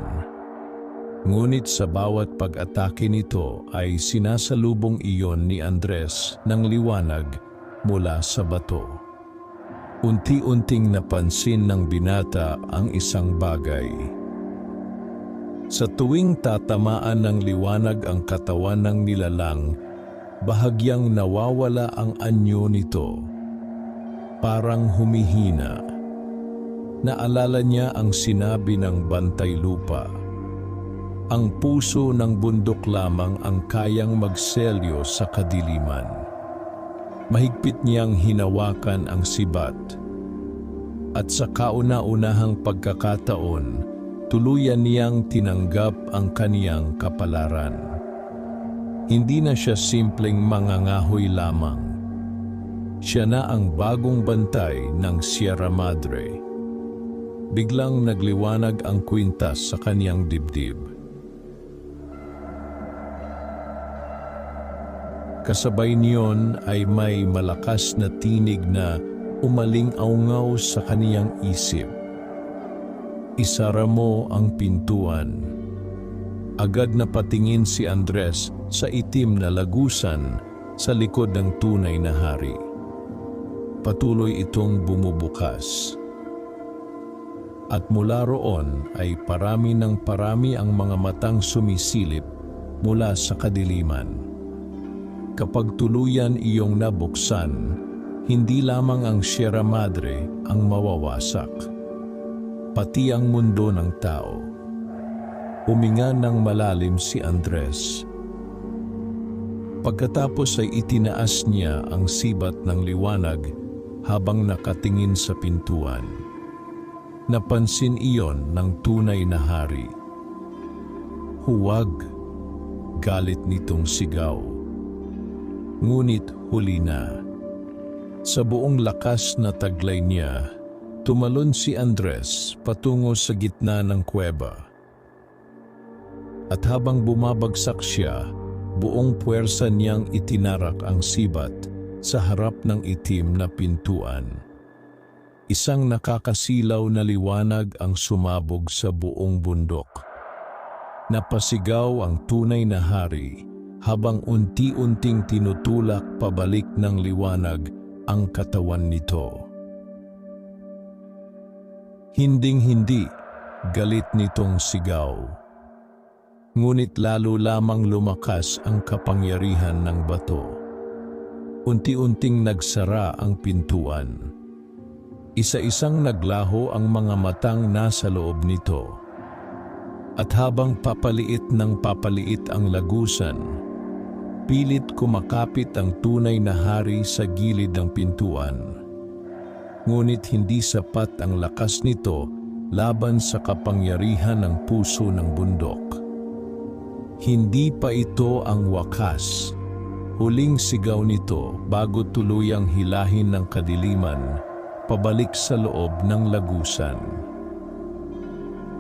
Ngunit sa bawat pag-atake nito ay sinasalubong iyon ni Andres ng liwanag mula sa bato. Unti-unting napansin ng binata ang isang bagay. Sa tuwing tatamaan ng liwanag ang katawan ng nilalang, bahagyang nawawala ang anyo nito. Parang humihina. Naalala niya ang sinabi ng Bantay Lupa. Ang puso ng bundok lamang ang kayang magselyo sa kadiliman. Mahigpit niyang hinawakan ang sibat. At sa kauna-unahang pagkakataon, tuluyan niyang tinanggap ang kaniyang kapalaran. Hindi na siya simpleng mangangahoy lamang. Siya na ang bagong bantay ng Sierra Madre. Biglang nagliwanag ang kwintas sa kaniyang dibdib. Kasabay niyon ay may malakas na tinig na umaling-aungaw sa kaniyang isip. Isara mo ang pintuan. Agad na patingin si Andres sa itim na lagusan sa likod ng tunay na hari. Patuloy itong bumubukas. At mula roon ay parami ng parami ang mga matang sumisilip mula sa kadiliman. Kapag tuluyan iyong nabuksan, hindi lamang ang Sierra Madre ang mawawasak, pati ang mundo ng tao. Huminga ng malalim si Andres. Pagkatapos ay itinaas niya ang sibat ng liwanag habang nakatingin sa pintuan. Napansin iyon ng tunay na hari. "Huwag!" galit nitong sigaw. Ngunit huli na. Sa buong lakas na taglay niya, tumalon si Andres patungo sa gitna ng kuweba. At habang bumabagsak siya, buong puwersa niyang itinarak ang sibat sa harap ng itim na pintuan. Isang nakakasilaw na liwanag ang sumabog sa buong bundok. Napasigaw ang tunay na hari habang unti-unting tinutulak pabalik ng liwanag ang katawan nito. Hinding-hindi, galit nitong sigaw. Ngunit lalo lamang lumakas ang kapangyarihan ng bato. Unti-unting nagsara ang pintuan. Isa-isang naglaho ang mga matang nasa loob nito. At habang papaliit ng papaliit ang lagusan, pilit kumakapit ang tunay na hari sa gilid ng pintuan. Ngunit hindi sapat ang lakas nito laban sa kapangyarihan ng puso ng bundok. Hindi pa ito ang wakas. Huling sigaw nito bago tuluyang hilahin ng kadiliman pabalik sa loob ng lagusan.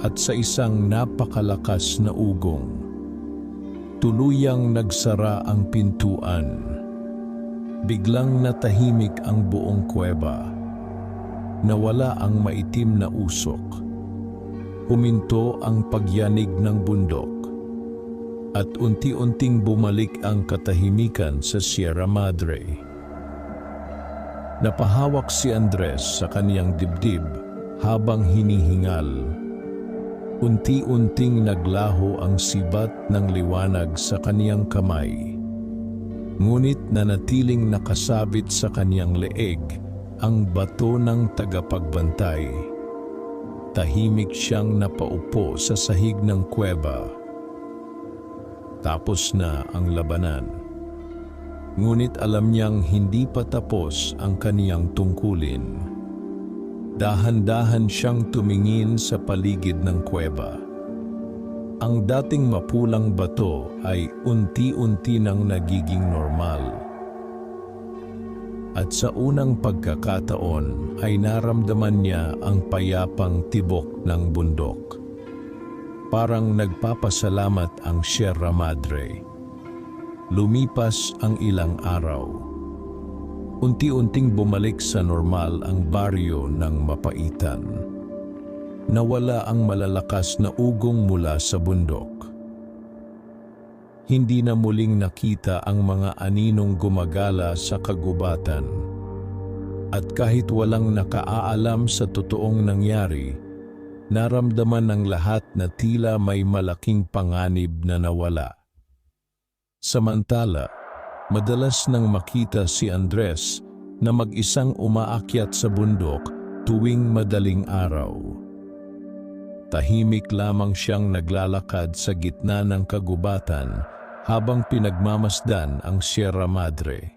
At sa isang napakalakas na ugong, tuluyang nagsara ang pintuan. Biglang natahimik ang buong kuweba. Nawala ang maitim na usok. Huminto ang pagyanig ng bundok. At unti-unting bumalik ang katahimikan sa Sierra Madre. Napahawak si Andres sa kaniyang dibdib habang hinihingal. Unti-unting naglaho ang sibat ng liwanag sa kaniyang kamay. Ngunit nanatiling nakasabit sa kaniyang leeg ang bato ng tagapagbantay. Tahimik siyang napaupo sa sahig ng kuweba. Tapos na ang labanan. Ngunit alam niyang hindi pa tapos ang kaniyang tungkulin. Dahan-dahan siyang tumingin sa paligid ng kuweba. Ang dating mapulang bato ay unti-unti nang nagiging normal. At sa unang pagkakataon ay naramdaman niya ang payapang tibok ng bundok. Parang nagpapasalamat ang Sierra Madre. Lumipas ang ilang araw. Unti-unting bumalik sa normal ang baryo ng Mapaitan. Nawala ang malalakas na ugong mula sa bundok. Hindi na muling nakita ang mga aninong gumagala sa kagubatan. At kahit walang nakaalam sa totoong nangyari, naramdaman ng lahat na tila may malaking panganib na nawala. Samantala, madalas nang makita si Andres na mag-isang umaakyat sa bundok tuwing madaling araw. Tahimik lamang siyang naglalakad sa gitna ng kagubatan habang pinagmamasdan ang Sierra Madre.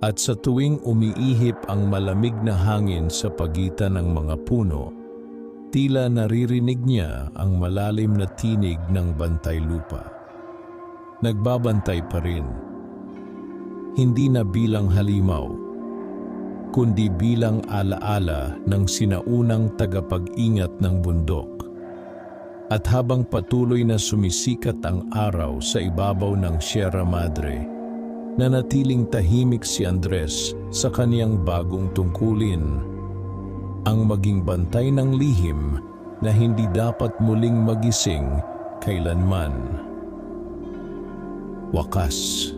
At sa tuwing umiihip ang malamig na hangin sa pagitan ng mga puno, tila naririnig niya ang malalim na tinig ng bantay lupa. Nagbabantay pa rin. Hindi na bilang halimaw, kundi bilang alaala ng sinaunang tagapag-ingat ng bundok. At habang patuloy na sumisikat ang araw sa ibabaw ng Sierra Madre, nanatiling tahimik si Andres sa kaniyang bagong tungkulin. Ang maging bantay ng lihim na hindi dapat muling magising kailanman. Wakas.